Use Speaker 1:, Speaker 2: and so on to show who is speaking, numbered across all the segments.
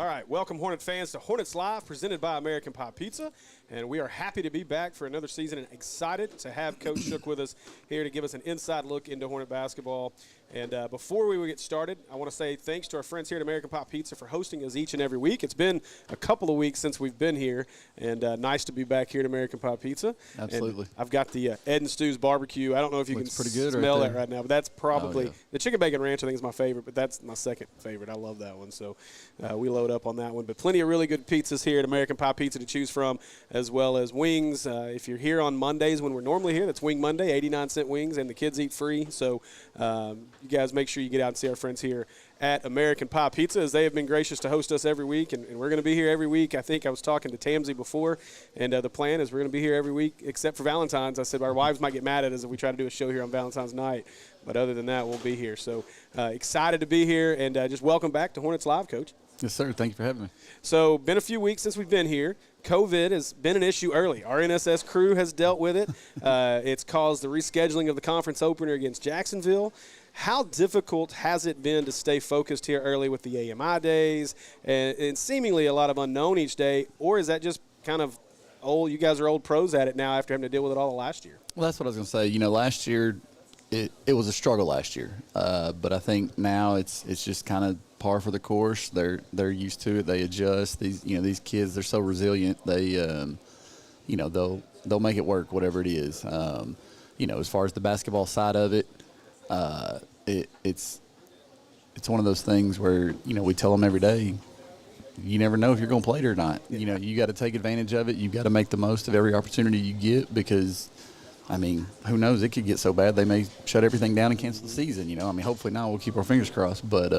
Speaker 1: All right, welcome Hornet fans to Hornets Live, presented by American Pie Pizza. And we are happy to be back for another season and excited to have Coach Shook with us here to give us an inside look into Hornet basketball. And before we get started, I want to say thanks to our friends here at American Pie Pizza for hosting us each and every week. It's been a couple of weeks since we've been here, and nice to be back here at American Pie Pizza.
Speaker 2: Absolutely.
Speaker 1: And I've got the Ed and Stu's barbecue. I don't know if you
Speaker 2: Looks
Speaker 1: can
Speaker 2: pretty good
Speaker 1: smell
Speaker 2: right
Speaker 1: that right now, but that's probably the chicken bacon ranch. I think is my favorite, but that's my second favorite. I love that one, so we load up on that one. But plenty of really good pizzas here at American Pie Pizza to choose from, as well as wings. If you're here on Mondays when we're normally here, that's Wing Monday, 89-cent wings, and the kids eat free. So you guys make sure you get out and see our friends here at American Pie Pizza, as they have been gracious to host us every week, and we're going to be here every week. I think I was talking to Tamsy before, and the plan is we're going to be here every week except for Valentine's. I said our wives might get mad at us if we try to do a show here on Valentine's night, but other than that, we'll be here. So excited to be here, and just welcome back to Hornets Live, Coach.
Speaker 2: Yes, sir. Thank you for having me.
Speaker 1: So been a few weeks since we've been here. COVID has been an issue early. Our NSS crew has dealt with it. It's caused the rescheduling of the conference opener against Jacksonville. How difficult has it been to stay focused here early with the AMI days and seemingly a lot of unknown each day, or is that just kind of old? You guys are old pros at it now after having to deal with it all last year.
Speaker 2: Well, that's what I was going to say. You know, last year it was a struggle last year, but I think now it's just kind of par for the course. They're used to it. They adjust. These kids, they're so resilient. They they'll make it work, whatever it is. As far as the basketball side of it, it's one of those things where we tell them every day, you never know if you're going to play it or not. You got to take advantage of it. You've got to make the most of every opportunity you get, because who knows? It could get so bad they may shut everything down and cancel the season. Hopefully not. We'll keep our fingers crossed. But,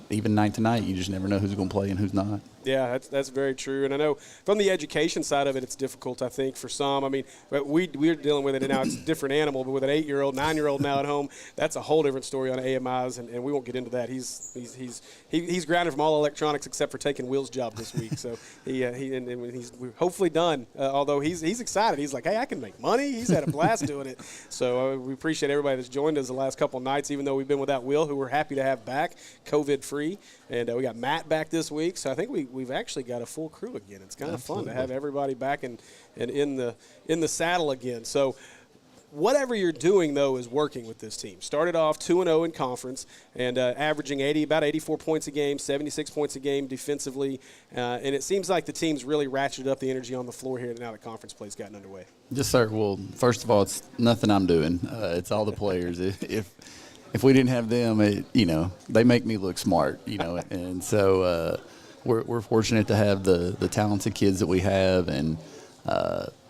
Speaker 2: even night to night, you just never know who's going to play and who's not.
Speaker 1: Yeah, that's very true. And I know from the education side of it, it's difficult, I think, for some. But we're dealing with it, and now it's a different animal. But with an 8-year-old, 9-year-old now at home, that's a whole different story on AMIs, and we won't get into that. He's grounded from all electronics except for taking Will's job this week. So he's hopefully done. Although he's excited. He's like, hey, I can make money. He's had a blast doing it. So we appreciate everybody that's joined us the last couple of nights, even though we've been without Will, who we're happy to have back, COVID-free. And we got Matt back this week. So I think we've actually got a full crew again. It's kind of fun to have everybody back and in the saddle again. So whatever you're doing, though, is working with this team. Started off 2-0 in conference and averaging about 84 points a game, 76 points a game defensively. And it seems like the team's really ratcheted up the energy on the floor here now that conference play's gotten underway.
Speaker 2: Yes, sir. Well, first of all, it's nothing I'm doing. It's all the players. If we didn't have them, they make me look smart, and so we're fortunate to have the talented kids that we have, and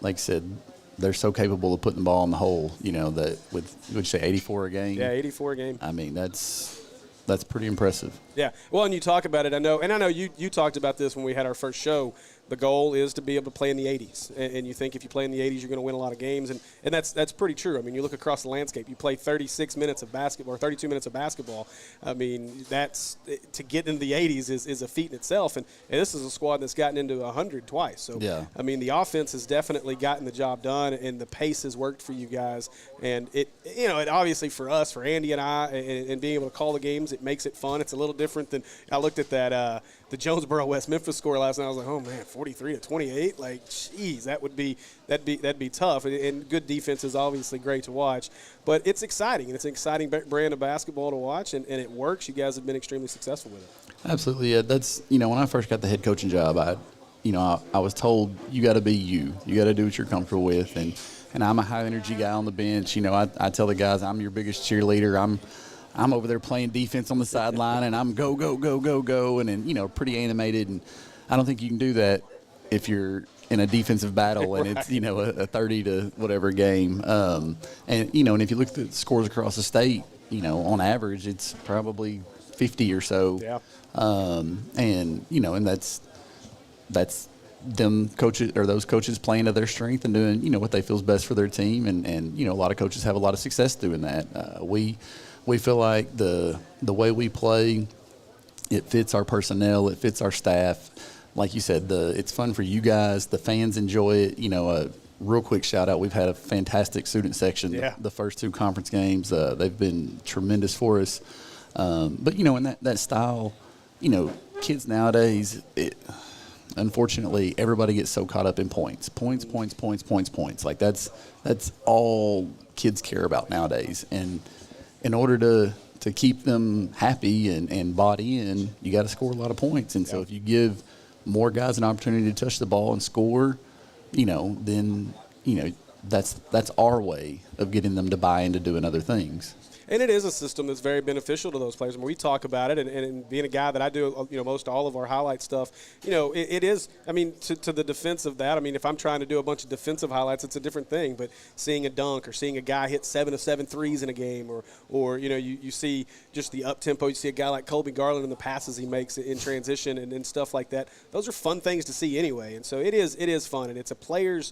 Speaker 2: like I said, they're so capable of putting the ball in the hole, that would you say 84 a game?
Speaker 1: Yeah, 84 a game.
Speaker 2: That's pretty impressive.
Speaker 1: Yeah. Well, and you talk about it, I know you talked about this when we had our first show. The goal is to be able to play in the 80s. And you think if you play in the 80s, you're going to win a lot of games. And that's pretty true. You look across the landscape. You play 36 minutes of basketball or 32 minutes of basketball. That's to get into the 80s is a feat in itself. And this is a squad that's gotten into 100 twice. So,
Speaker 2: yeah.
Speaker 1: The offense has definitely gotten the job done, and the pace has worked for you guys. And it obviously for us, for Andy and I, and being able to call the games, it makes it fun. It's a little different than I looked at that the Jonesboro West Memphis score last night. I was like, oh man, 43-28. Like, geez, that'd be tough. And good defense is obviously great to watch, but it's exciting, and it's an exciting brand of basketball to watch, and it works. You guys have been extremely successful with it.
Speaker 2: Absolutely, yeah. That's when I first got the head coaching job, I was told you got to be you. You got to do what you're comfortable with, and I'm a high energy guy on the bench. I tell the guys I'm your biggest cheerleader. I'm over there playing defense on the sideline, and I'm go, go, go, go, go, and then, pretty animated. And I don't think you can do that if you're in a defensive battle and it's, a 30 to whatever game. And if you look at the scores across the state, on average, it's probably 50 or so.
Speaker 1: Yeah.
Speaker 2: And that's them coaches or those coaches playing to their strength and doing, what they feel is best for their team. And a lot of coaches have a lot of success doing that. We feel like the way we play, it fits our personnel, it fits our staff. Like you said, it's fun for you guys. The fans enjoy it. A real quick shout out. We've had a fantastic student section.
Speaker 1: Yeah.
Speaker 2: The first 2 conference games. They've been tremendous for us. But in that style, kids nowadays, unfortunately, everybody gets so caught up in points. Like that's all kids care about nowadays. And in order to keep them happy and bought in, you got to score a lot of points. And so if you give more guys an opportunity to touch the ball and score, then that's our way of getting them to buy into doing other things.
Speaker 1: And it is a system that's very beneficial to those players. And we talk about it, and being a guy that I do, most all of our highlight stuff, it is, to the defense of that, if I'm trying to do a bunch of defensive highlights, it's a different thing. But seeing a dunk or seeing a guy hit 7 of 7 threes in a game or you see just the up-tempo, you see a guy like Colby Garland and the passes he makes in transition and stuff like that. Those are fun things to see anyway. And so it is fun, and it's a player's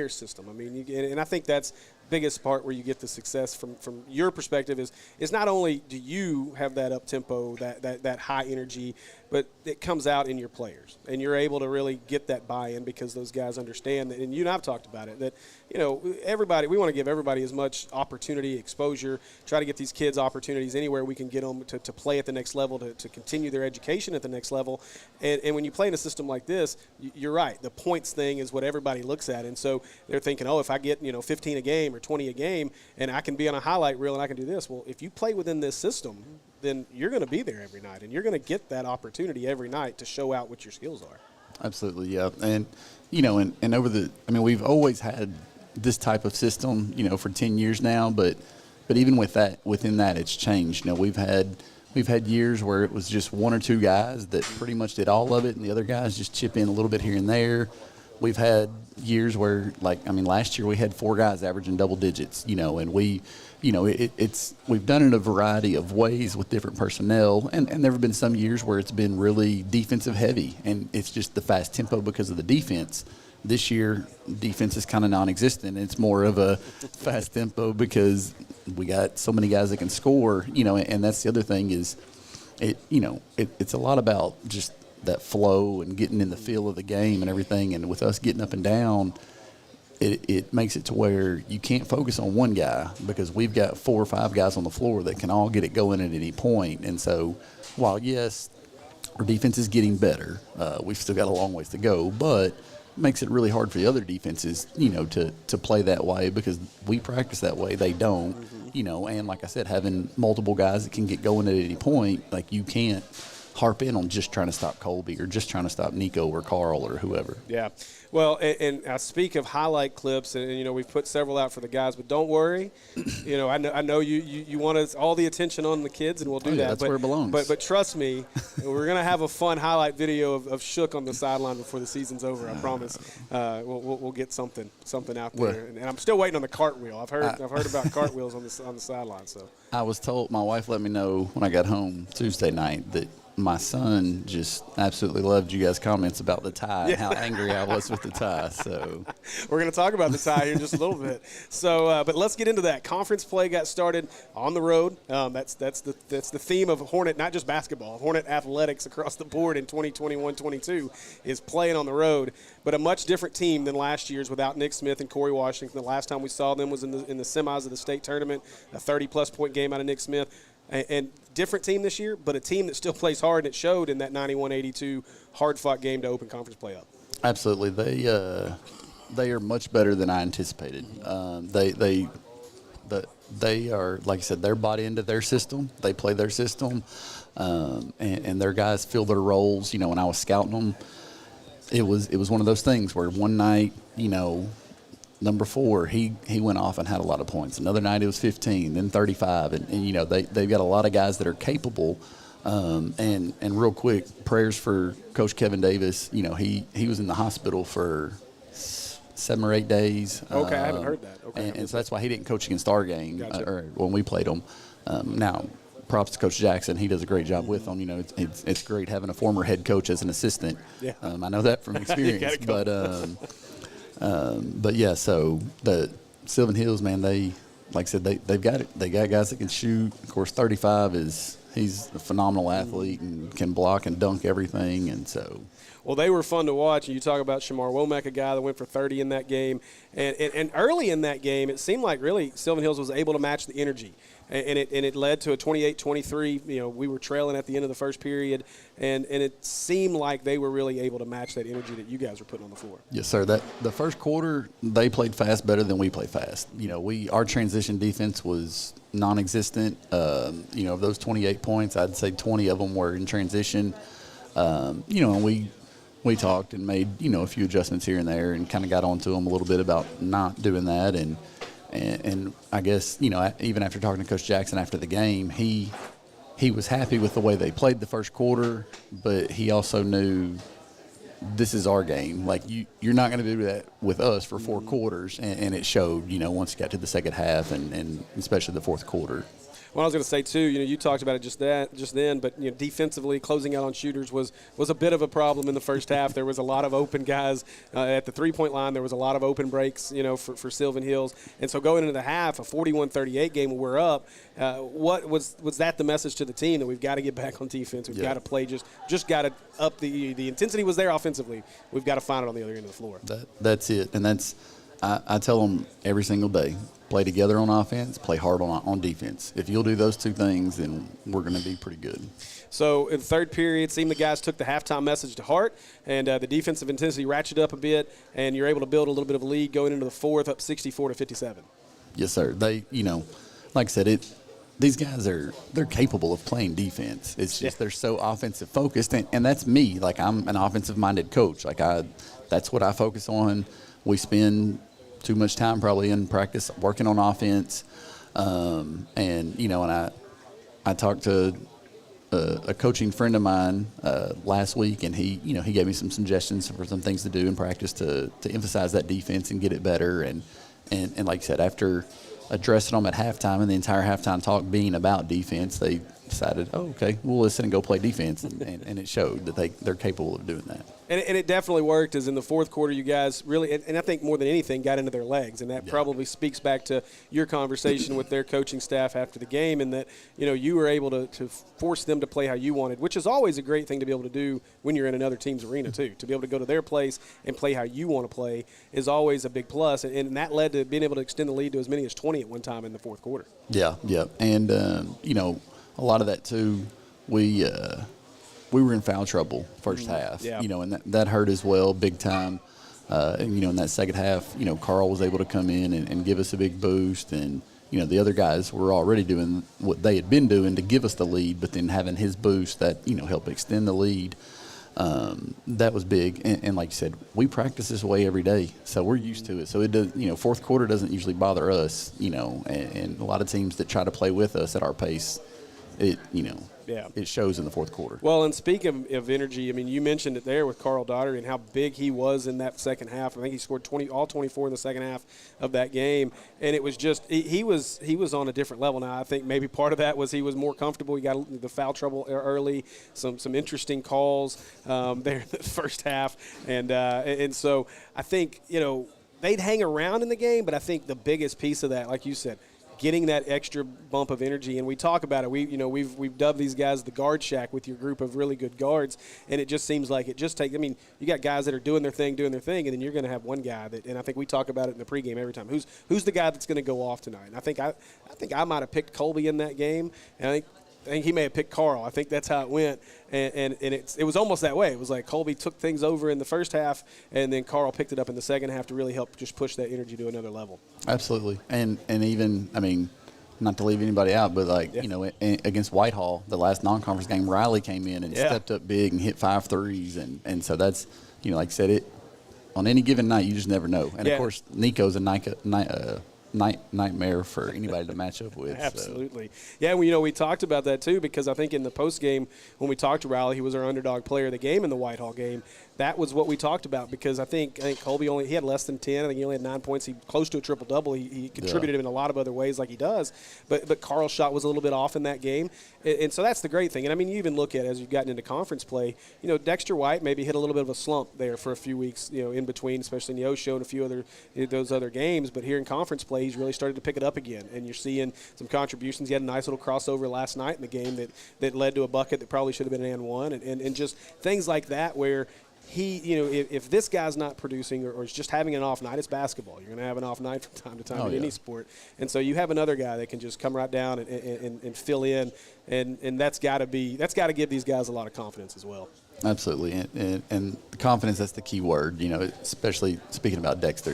Speaker 1: system. And I think that's biggest part where you get the success from your perspective is not only do you have that up tempo, that high energy, but it comes out in your players, and you're able to really get that buy-in because those guys understand that. And you and I've talked about it, that we want to give everybody as much opportunity, exposure, try to get these kids opportunities anywhere we can get them to play at the next level, to continue their education at the next level. And when you play in a system like this, you're right, the points thing is what everybody looks at. And so they're thinking, if I get 15 a game or 20 a game and I can be on a highlight reel and I can do this. Well, if you play within this system, then you're going to be there every night, and you're going to get that opportunity every night to show out what your skills are.
Speaker 2: Absolutely, yeah. And, and over we've always had this type of system, for 10 years now, but even within that, it's changed. We've had years where it was just one or two guys that pretty much did all of it, and the other guys just chip in a little bit here and there. We've had years where, last year we had 4 guys averaging double digits, and we've done it a variety of ways with different personnel, and there have been some years where it's been really defensive heavy, and it's just the fast tempo because of the defense. This year, defense is kind of non-existent. It's more of a fast tempo because we got so many guys that can score, and that's the other thing is, it's a lot about just that flow and getting in the feel of the game and everything. And with us getting up and down, it makes it to where you can't focus on one guy because we've got 4 or 5 guys on the floor that can all get it going at any point. And so while, yes, our defense is getting better, we've still got a long ways to go, but it makes it really hard for the other defenses, to play that way because we practice that way. They don't, and like I said, having multiple guys that can get going at any point, you can't harp in on just trying to stop Colby or just trying to stop Nico or Carl or whoever.
Speaker 1: Yeah. Well, and I speak of highlight clips, and we've put several out for the guys, but don't worry. I know you want us all the attention on the kids, and we'll do that.
Speaker 2: That's where it belongs.
Speaker 1: But trust me, we're going to have a fun highlight video of Shook on the sideline before the season's over. I promise. We'll get something out there. And I'm still waiting on the cartwheel. I've heard about cartwheels on the sideline. So
Speaker 2: I was told, my wife let me know when I got home Tuesday night that my son just absolutely loved you guys' comments about the tie and how angry I was with the tie. So
Speaker 1: we're going to talk about the tie here in just a little bit. So, but let's get into that. Conference play got started on the road. That's the theme of Hornet, not just basketball. Hornet athletics across the board in 2021-22 is playing on the road, but a much different team than last year's without Nick Smith and Corey Washington. The last time we saw them was in the semis of the state tournament, a 30-plus point game out of Nick Smith. And different team this year, but a team that still plays hard, and it showed in that 91-82 hard-fought game to open conference play up.
Speaker 2: Absolutely. They are much better than I anticipated. They are, like I said, they're bought into their system. They play their system, and their guys fill their roles. When I was scouting them, it was one of those things where one night, number 4, he went off and had a lot of points. Another night it was 15, then 35, and they've got a lot of guys that are capable. And real quick, prayers for Coach Kevin Davis. He was in the hospital for 7 or 8 days.
Speaker 1: Okay, I haven't heard that. Okay,
Speaker 2: and so that's why he didn't coach against our game
Speaker 1: Gotcha.
Speaker 2: or when we played him. Now, props to Coach Jackson. He does a great job with them. It's great having a former head coach as an assistant.
Speaker 1: Yeah.
Speaker 2: I know that from experience, but yeah, so the Sylvan Hills, man, like I said, they got guys that can shoot. Of course, 35 he's a phenomenal athlete and can block and dunk everything, and so.
Speaker 1: Well, they were fun to watch. You talk about Shamar Womack, a guy that went for 30 in that game. And early in that game, it seemed like really Sylvan Hills was able to match the energy. And it led to a 28-23. You know, we were trailing at the end of the first period, and it seemed like they were really able to match that energy that you guys were putting on the floor.
Speaker 2: Yes, sir. The first quarter, they played fast better than we play fast. You know, our transition defense was non-existent. You know, of those 28 points, I'd say 20 of them were in transition. You know, and we talked and made, you know, a few adjustments here and there and kind of got onto them a little bit about not doing that. And I guess, you know, even after talking to Coach Jackson after the game, he was happy with the way they played the first quarter, but he also knew this is our game. Like, you're not going to do that with us for 4 quarters, and it showed, you know, once you got to the second half and especially the fourth quarter.
Speaker 1: Well, I was going to say, too, you know, you talked about it just then, but, you know, defensively, closing out on shooters was a bit of a problem in the first half. There was a lot of open guys at the three-point line. There was a lot of open breaks, you know, for Sylvan Hills. And so going into the half, a 41-38 game when we're up, what was that the message to the team, that we've got to get back on defense? We've got to play, just got to up the intensity was there offensively. We've got to find it on the other end of the floor.
Speaker 2: That's it. And that's I tell them every single day, play together on offense, play hard on defense. If you'll do those two things, then we're going to be pretty good.
Speaker 1: So in the third period, it seemed the guys took the halftime message to heart, and the defensive intensity ratcheted up a bit, and you're able to build a little bit of a lead going into the fourth, up 64-57.
Speaker 2: Yes, sir. They, you know, like I said, these guys they're capable of playing defense. It's just they're so offensive focused, and that's me. Like, I'm an offensive minded coach. Like, that's what I focus on. We spend too much time probably in practice working on offense, and you know, and I talked to a coaching friend of mine last week, and he gave me some suggestions for some things to do in practice to emphasize that defense and get it better. And like I said, after addressing them at halftime and the entire halftime talk being about defense, they decided, oh, okay, we'll listen and go play defense, and it showed that they're capable of doing that.
Speaker 1: And it definitely worked, as in the fourth quarter you guys really, and I think more than anything, got into their legs. And that probably speaks back to your conversation with their coaching staff after the game, and that, you know, you were able to force them to play how you wanted, which is always a great thing to be able to do when you're in another team's arena too. To be able to go to their place and play how you want to play is always a big plus. And that led to being able to extend the lead to as many as 20 at one time in the fourth quarter. Yeah.
Speaker 2: And, you know, a lot of that too, we were in foul trouble first half, you know, and that hurt as well, big time. And, you know, in that second half, you know, Carl was able to come in and give us a big boost. And, you know, the other guys were already doing what they had been doing to give us the lead, but then having his boost that, you know, helped extend the lead, that was big. And like you said, we practice this way every day, so we're used to it. So it does, you know, fourth quarter doesn't usually bother us, you know, and a lot of teams that try to play with us at our pace, it, you know, it shows in the fourth quarter.
Speaker 1: Well, and speaking of energy, I mean, you mentioned it there with Carl Daugherty and how big he was in that second half. I think he scored all 24 in the second half of that game, and it was just he was on a different level. Now, I think maybe part of that was he was more comfortable. He got the foul trouble early, some interesting calls there in the first half, and so I think, you know, they'd hang around in the game, but I think the biggest piece of that, like you said, getting that extra bump of energy. And we talk about it. We've dubbed these guys the guard shack with your group of really good guards, and it just seems like it just takes. I mean, you got guys that are doing their thing, and then you're going to have one guy that. And I think we talk about it in the pregame every time. Who's the guy that's going to go off tonight? And I think I might have picked Colby in that game, and I think he may have picked Carl. I think that's how it went, and it was almost that way. It was like Colby took things over in the first half, and then Carl picked it up in the second half to really help just push that energy to another level.
Speaker 2: Absolutely, and even, I mean, not to leave anybody out, but like, you know, against Whitehall, the last non-conference game, Riley came in and stepped up big and hit 5 threes, and so that's, you know, like I said, it on any given night you just never know, and of course Nico's a nightmare for anybody to match up with.
Speaker 1: Absolutely. So. Yeah, well, you know, we talked about that too, because I think in the post game when we talked to Riley, he was our underdog player of the game in the Whitehall game. That was what we talked about, because I think Colby he had less than 10. I think he only had 9 points. He close to a triple-double. He contributed in a lot of other ways like he does. But Carl's shot was a little bit off in that game. And so that's the great thing. And, I mean, you even look at it as you've gotten into conference play, you know, Dexter White maybe hit a little bit of a slump there for a few weeks, you know, in between, especially in the O-Show and a few those other games. But here in conference play, he's really started to pick it up again. And you're seeing some contributions. He had a nice little crossover last night in the game that led to a bucket that probably should have been an and one. And just things like that where – if this guy's not producing or is just having an off night, it's basketball. You're going to have an off night from time to time in any sport. And so you have another guy that can just come right down and fill in, and that's got to give these guys a lot of confidence as well.
Speaker 2: Absolutely. And the confidence, that's the key word, especially speaking about Dexter.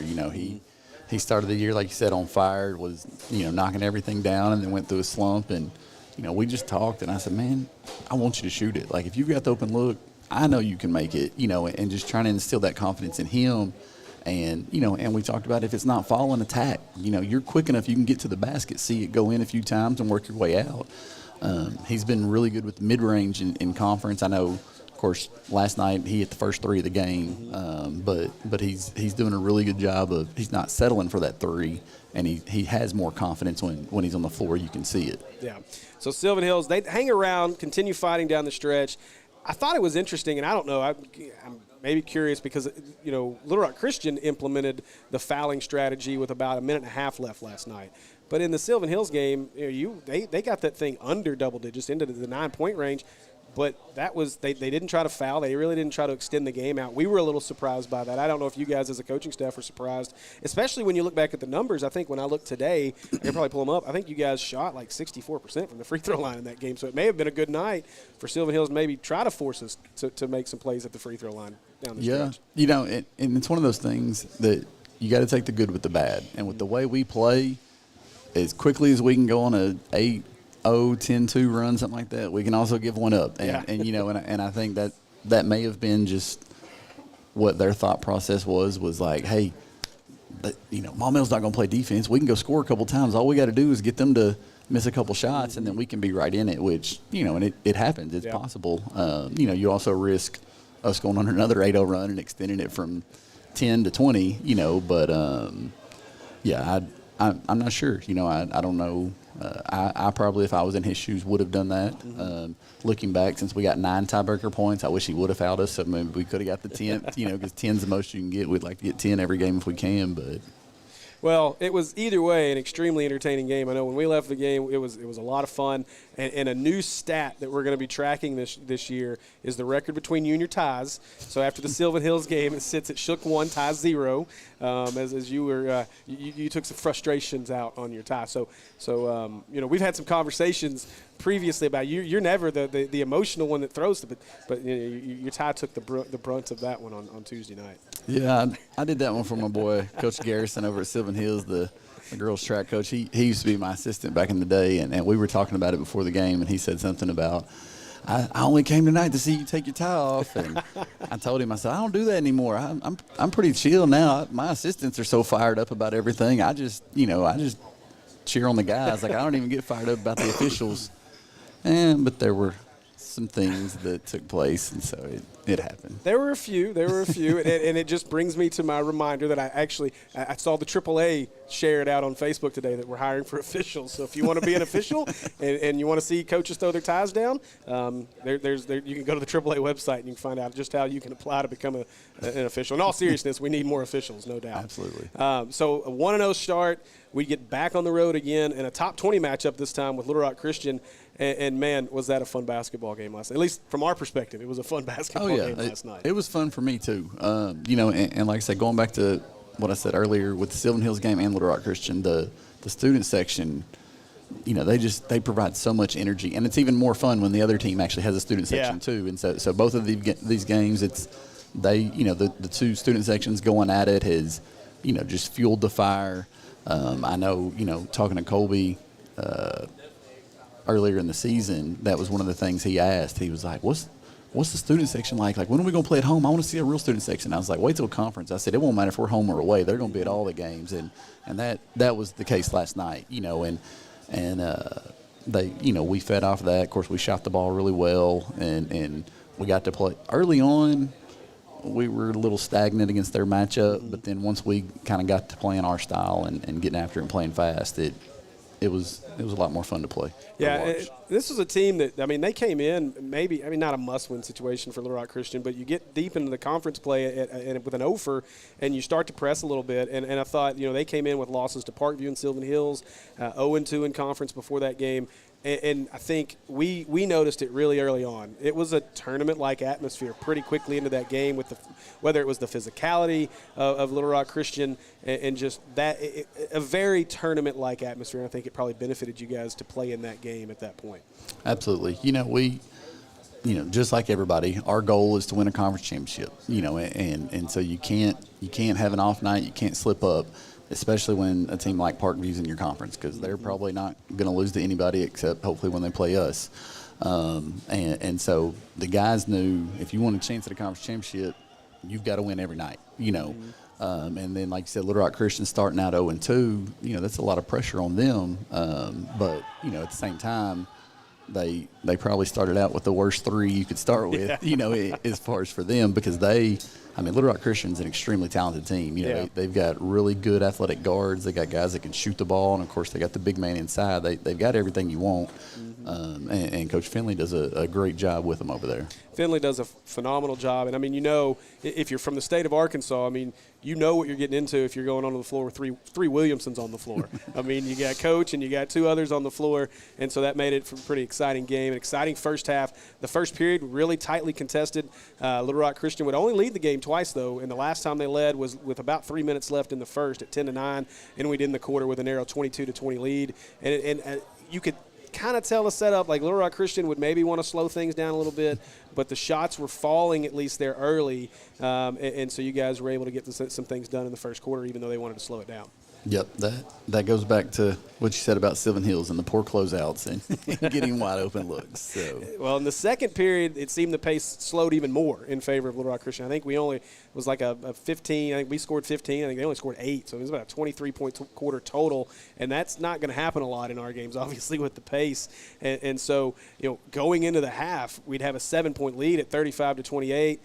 Speaker 2: He started the year, like you said, on fire, was, knocking everything down, and then went through a slump. And, we just talked, and I said, man, I want you to shoot it. Like, if you've got the open look, I know you can make it, and just trying to instill that confidence in him. And, and we talked about if it's not falling, attack. You're quick enough, you can get to the basket, see it go in a few times and work your way out. He's been really good with mid-range in conference. I know, of course, last night he hit the first three of the game, but he's doing a really good job of – he's not settling for that three, and he has more confidence when he's on the floor. You can see it. Yeah.
Speaker 1: So Sylvan Hills, they hang around, continue fighting down the stretch. I thought it was interesting, and I don't know, I'm maybe curious because, Little Rock Christian implemented the fouling strategy with about a minute and a half left last night. But in the Sylvan Hills game, they got that thing under double digits into the 9-point range. But that was they didn't try to foul. They really didn't try to extend the game out. We were a little surprised by that. I don't know if you guys as a coaching staff were surprised, especially when you look back at the numbers. I think when I look today, I can probably pull them up. I think you guys shot like 64% from the free throw line in that game. So it may have been a good night for Sylvan Hills to maybe try to force us to make some plays at the free throw line down the stretch.
Speaker 2: And it's one of those things that you got to take the good with the bad. And with the way we play, as quickly as we can go on a 10-2 run, something like that, we can also give one up. And I think that may have been just what their thought process was like, hey, Maumell's not going to play defense. We can go score a couple times. All we got to do is get them to miss a couple shots, and then we can be right in it, which, and it happens. It's possible. You also risk us going on another 8-0 run and extending it from 10 to 20, but, I'm not sure. I don't know. I probably, if I was in his shoes, would have done that. Looking back, since we got 9 tiebreaker points, I wish he would have fouled us. So maybe we could have got the 10th, because 10's the most you can get. We'd like to get 10 every game if we can, but.
Speaker 1: Well, it was either way an extremely entertaining game. I know when we left the game, it was a lot of fun. And a new stat that we're going to be tracking this year is the record between you and your ties. So after the Sylvan Hills game, it sits at Shook 1, ties 0. As you were, you took some frustrations out on your tie. So we've had some conversations previously about you're never the emotional one that throws it, but your tie took the brunt of that one on Tuesday night.
Speaker 2: Yeah, I did that one for my boy, Coach Garrison over at Sylvan Hills, the girls track coach. He used to be my assistant back in the day, and we were talking about it before the game, and he said something about, I only came tonight to see you take your tie off. And I told him, I said, I don't do that anymore. I'm pretty chill now. My assistants are so fired up about everything. I just cheer on the guys. Like, I don't even get fired up about the officials. But there were some things that took place, and so it happened.
Speaker 1: There were a few, and it just brings me to my reminder that I saw the AAA share it out on Facebook today that we're hiring for officials. So if you want to be an official and you want to see coaches throw their ties down, you can go to the AAA website and you can find out just how you can apply to become an official. In all seriousness, we need more officials, no doubt.
Speaker 2: Absolutely.
Speaker 1: So a 1-0 start. We get back on the road again in a top 20 matchup this time with Little Rock Christian. And man, was that a fun basketball game last night. At least from our perspective, it was a fun basketball game last night.
Speaker 2: It was fun for me, too. And like I said, going back to what I said earlier with the Sylvan Hills game and Little Rock Christian, the student section, they provide so much energy. And it's even more fun when the other team actually has a student section, too. And so both of these games, the two student sections going at it has, just fueled the fire. I know, talking to Colby earlier in the season, that was one of the things he asked. He was like, what's the student section like? Like, when are we going to play at home? I want to see a real student section. I was like, wait till conference. I said, it won't matter if we're home or away. They're going to be at all the games. And that was the case last night, we fed off of that. Of course, we shot the ball really well, and we got to play. Early on, we were a little stagnant against their matchup, but then once we kind of got to playing our style and getting after it and playing fast, it was a lot more fun to play.
Speaker 1: Yeah, this was a team that, they came in not a must-win situation for Little Rock Christian, but you get deep into the conference play with an offer, and you start to press a little bit. And I thought, they came in with losses to Parkview and Sylvan Hills, 0-2 in conference before that game. And I think we noticed it really early on. It was a tournament-like atmosphere pretty quickly into that game, with whether it was the physicality of Little Rock Christian and just that a very tournament-like atmosphere. And I think it probably benefited you guys to play in that game at that point.
Speaker 2: Absolutely. Just like everybody, our goal is to win a conference championship. And so you can't have an off night. You can't slip up, especially when a team like Parkview's in your conference, because they're probably not going to lose to anybody except hopefully when they play us. And so the guys knew if you want a chance at a conference championship, you've got to win every night. And then, like you said, Little Rock Christian starting out 0-2, that's a lot of pressure on them. But at the same time, they probably started out with the worst three you could start with, as far as for them, because Little Rock Christian's an extremely talented team. They've got really good athletic guards. They got guys that can shoot the ball, and of course they got the big man inside. They've got everything you want, and Coach Finley does a great job with them over there.
Speaker 1: Finley does a phenomenal job, and if you're from the state of Arkansas, you know what you're getting into if you're going onto the floor with three Williamsons on the floor. You got Coach and you got two others on the floor, and so that made it a pretty exciting game, an exciting first half. The first period really tightly contested. Little Rock Christian would only lead the game twice, though, and the last time they led was with about 3 minutes left in the first at 10-9, and we'd end the quarter with a narrow 22-20 lead. And you could kind of tell the setup, like Little Rock Christian would maybe want to slow things down a little bit, but the shots were falling at least there early, and so you guys were able to get some things done in the first quarter, even though they wanted to slow it down.
Speaker 2: Yep, that goes back to what you said about Sylvan Hills and the poor closeouts and getting wide open looks. So. Well,
Speaker 1: in the second period, it seemed the pace slowed even more in favor of Little Rock Christian. I think we only was like a 15. I think we scored 15. I think they only scored 8. So it was about a 23-point quarter total, and that's not going to happen a lot in our games, obviously, with the pace. And so going into the half, we'd have a 7-point lead at 35-28.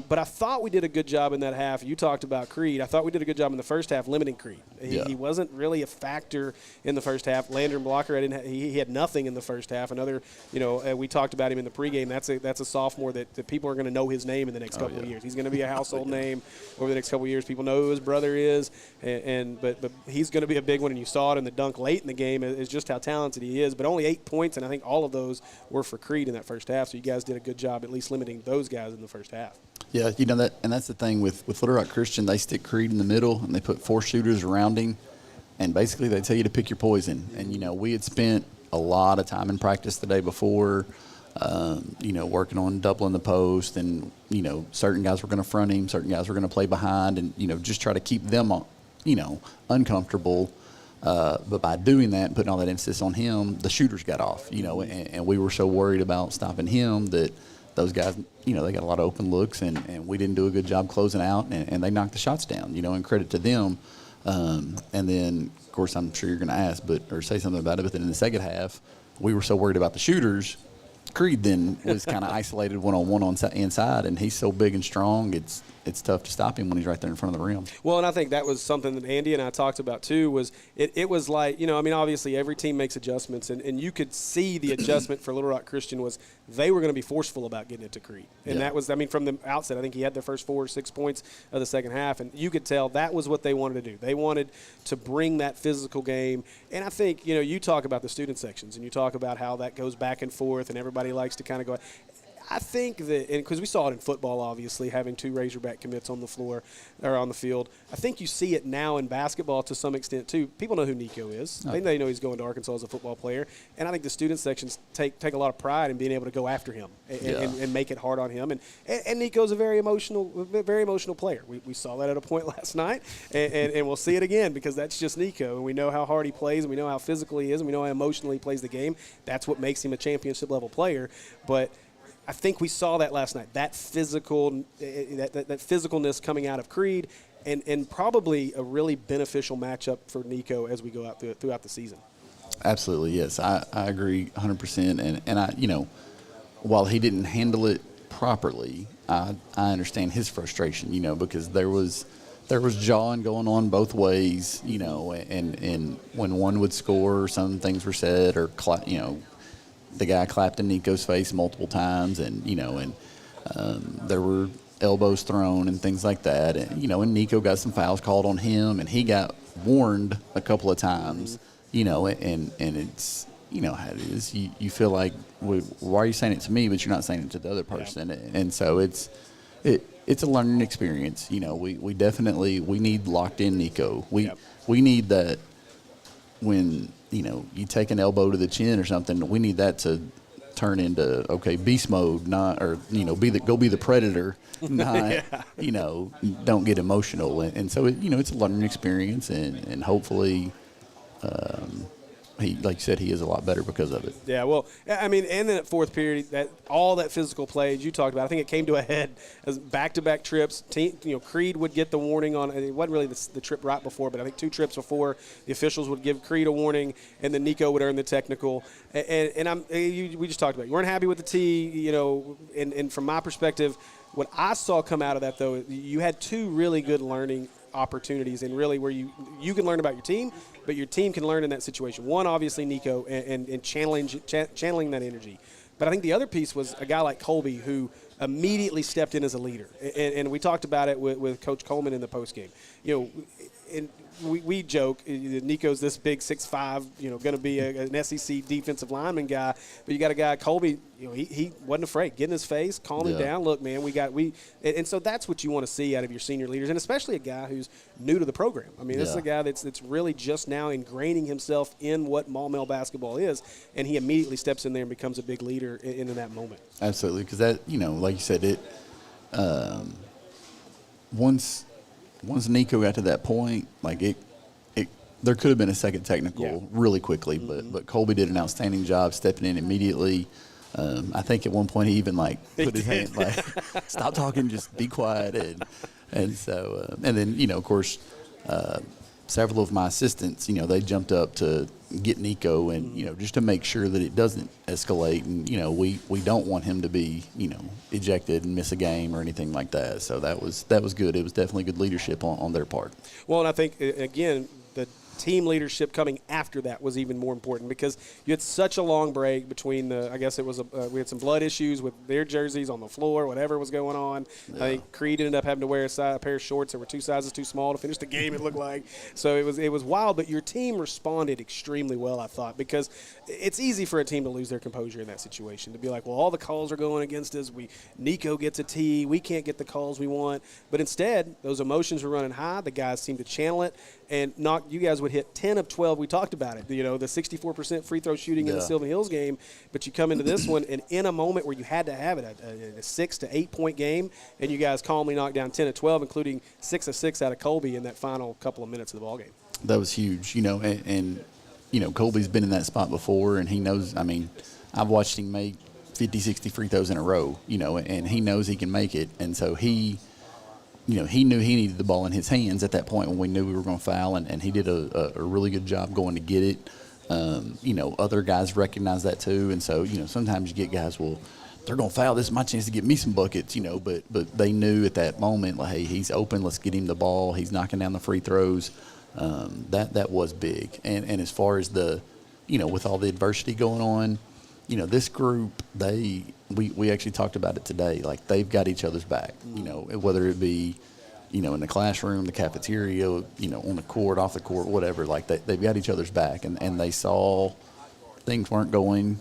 Speaker 1: But I thought we did a good job in that half. You talked about Creed. I thought we did a good job in the first half limiting Creed. He wasn't really a factor in the first half. Landon Blocker, he had nothing in the first half. Another, we talked about him in the pregame. That's a sophomore that people are going to know his name in the next couple of years. He's going to be a household name over the next couple of years. People know who his brother is, but he's going to be a big one. And you saw it in the dunk late in the game is just how talented he is. But only 8 points, and I think all of those were for Creed in that first half. So you guys did a good job at least limiting those guys in the first half.
Speaker 2: Yeah, and that's the thing with Little Rock Christian. They stick Creed in the middle, and they put 4 shooters around him, and basically they tell you to pick your poison. And, we had spent a lot of time in practice the day before, working on doubling the post, and, certain guys were going to front him, certain guys were going to play behind, and, just try to keep them, uncomfortable. But by doing that and putting all that emphasis on him, the shooters got off, and we were so worried about stopping him that those guys, they got a lot of open looks, and we didn't do a good job closing out, and they knocked the shots down, and credit to them. And then, of course, I'm sure you're going to ask or say something about it, but then in the second half, we were so worried about the shooters. Creed then was kind of isolated one-on-one on inside, and he's so big and strong, it's tough to stop him when he's right there in front of the rim.
Speaker 1: Well, and I think that was something that Andy and I talked about too, was it was like, obviously every team makes adjustments, and you could see the adjustment for Little Rock Christian was they were going to be forceful about getting it to Creed. And that was, from the outset, I think he had the first 4 or 6 points of the second half, and you could tell that was what they wanted to do. They wanted to bring that physical game. And I think, you talk about the student sections, and you talk about how that goes back and forth, and everybody likes to kind of go – I think that, because we saw it in football, obviously, having 2 Razorback commits on the floor or on the field. I think you see it now in basketball to some extent too. People know who Nico is. I think they know he's going to Arkansas as a football player, and I think the student sections take a lot of pride in being able to go after him and make it hard on him. And Nico's a very emotional player. We saw that at a point last night, and we'll see it again because that's just Nico, and we know how hard he plays, and we know how physical he is, and we know how emotionally he plays the game. That's what makes him a championship level player, but I think we saw that last night, that physicalness coming out of Creed, and probably a really beneficial matchup for Nico as we go out throughout the season.
Speaker 2: Absolutely, yes. I agree 100%. And I, while he didn't handle it properly, I understand his frustration, because there was jawing going on both ways, and when one would score, some things were said, or, the guy clapped in Nico's face multiple times, and there were elbows thrown and things like that, and Nico got some fouls called on him, and he got warned a couple of times, and it's you know how it is. You feel like, well, why are you saying it to me, but you're not saying it to the other person? Yeah. And so it's a learning experience. You know, we definitely need locked in Nico. We need that when, you know, you take an elbow to the chin or something. We need that to turn into, okay, beast mode, not, or, you know, go be the predator, not, you know, don't get emotional. And so, you know, it's a learning experience, and hopefully, he, like you said, he is a lot better because of it.
Speaker 1: Yeah, well, I mean, and then at fourth period, all that physical play as you talked about, I think it came to a head as back-to-back trips. Creed would get the warning on it. Wasn't really the trip right before, but I think 2 trips before, the officials would give Creed a warning, and then Nico would earn the technical. And we just talked about it. You weren't happy with the tee, you know, and from my perspective, what I saw come out of that, though, you had 2 really good learning opportunities, and really where you can learn about your team, but your team can learn in that situation. One, obviously, Nico, and channeling that energy. But I think the other piece was a guy like Colby, who immediately stepped in as a leader. And we talked about it with Coach Coleman in the postgame. You know, and we joke, Nico's this big 6'5", you know, going to be an SEC defensive lineman guy. But you got a guy, Colby, you know, he wasn't afraid. Get in his face, calm him down. Look, man, and so that's what you want to see out of your senior leaders, and especially a guy who's new to the program. I mean, this is a guy that's really just now ingraining himself in what Maumelle basketball is, and he immediately steps in there and becomes a big leader in that moment.
Speaker 2: Absolutely, because that, you know, like you said, once Nico got to that point, like there could have been a second technical really quickly, but Colby did an outstanding job stepping in immediately. I think at one point he even put his hand stop talking, just be quiet, and so and then, you know, of course, several of my assistants, you know, they jumped up to get Nico, and you know, just to make sure that it doesn't escalate, and you know, we don't want him to be, you know, ejected and miss a game or anything like that. So that was good. It was definitely good leadership on their part.
Speaker 1: Well, and I think again, the team leadership coming after that was even more important, because you had such a long break between I guess it was we had some blood issues with their jerseys on the floor, whatever was going on. I think Creed ended up having to wear a pair of shorts that were 2 sizes too small to finish the game, it looked like. So it was wild, but your team responded extremely well, I thought, because it's easy for a team to lose their composure in that situation, to be like, well, all the calls are going against us. Nico gets a tee. We can't get the calls we want. But instead, those emotions were running high. The guys seemed to channel it, and you guys would hit 10 of 12. We talked about it, you know, the 64% free throw shooting in the Sylvan Hills game. But you come into this one, and in a moment where you had to have it, a 6 to 8 point game, and you guys calmly knocked down 10 of 12, including 6 of 6 out of Colby in that final couple of minutes of the ballgame.
Speaker 2: That was huge, you know, and you know, Colby's been in that spot before, and he knows. I mean, I've watched him make 50, 60 free throws in a row, you know, and he knows he can make it, and so he knew he needed the ball in his hands at that point when we knew we were going to foul, and he did a really good job going to get it. You know, other guys recognize that too, and so, you know, sometimes you get guys, well, they're going to foul. This is my chance to get me some buckets, you know, but they knew at that moment, like, hey, he's open. Let's get him the ball. He's knocking down the free throws. That was big. And as far as you know, with all the adversity going on, you know, this group, we actually talked about it today. Like, they've got each other's back, you know, whether it be, you know, in the classroom, the cafeteria, you know, on the court, off the court, whatever. Like, they've got each other's back, and they saw things weren't going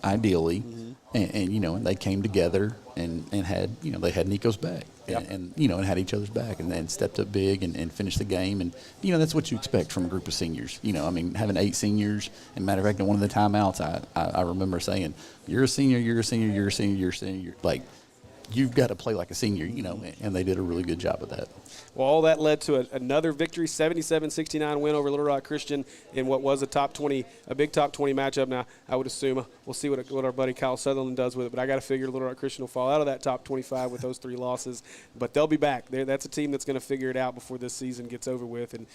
Speaker 2: ideally, and you know, and they came together and had, you know, they had Nico's back, and you know, and had each other's back, and then stepped up big and finished the game. And you know, that's what you expect from a group of seniors. You know, I mean, having 8 seniors, and matter of fact, in one of the timeouts, I remember saying, you're a senior, you're a senior, you're a senior, you're a senior. Like, you've got to play like a senior, you know, and they did a really good job of that.
Speaker 1: Well, all that led to another victory, 77-69 win over Little Rock Christian in what was a big top 20 matchup. Now, I would assume we'll see what our buddy Kyle Sutherland does with it, but I got to figure Little Rock Christian will fall out of that top 25 with those 3 losses. But they'll be back. That's a team that's going to figure it out before this season gets over with, and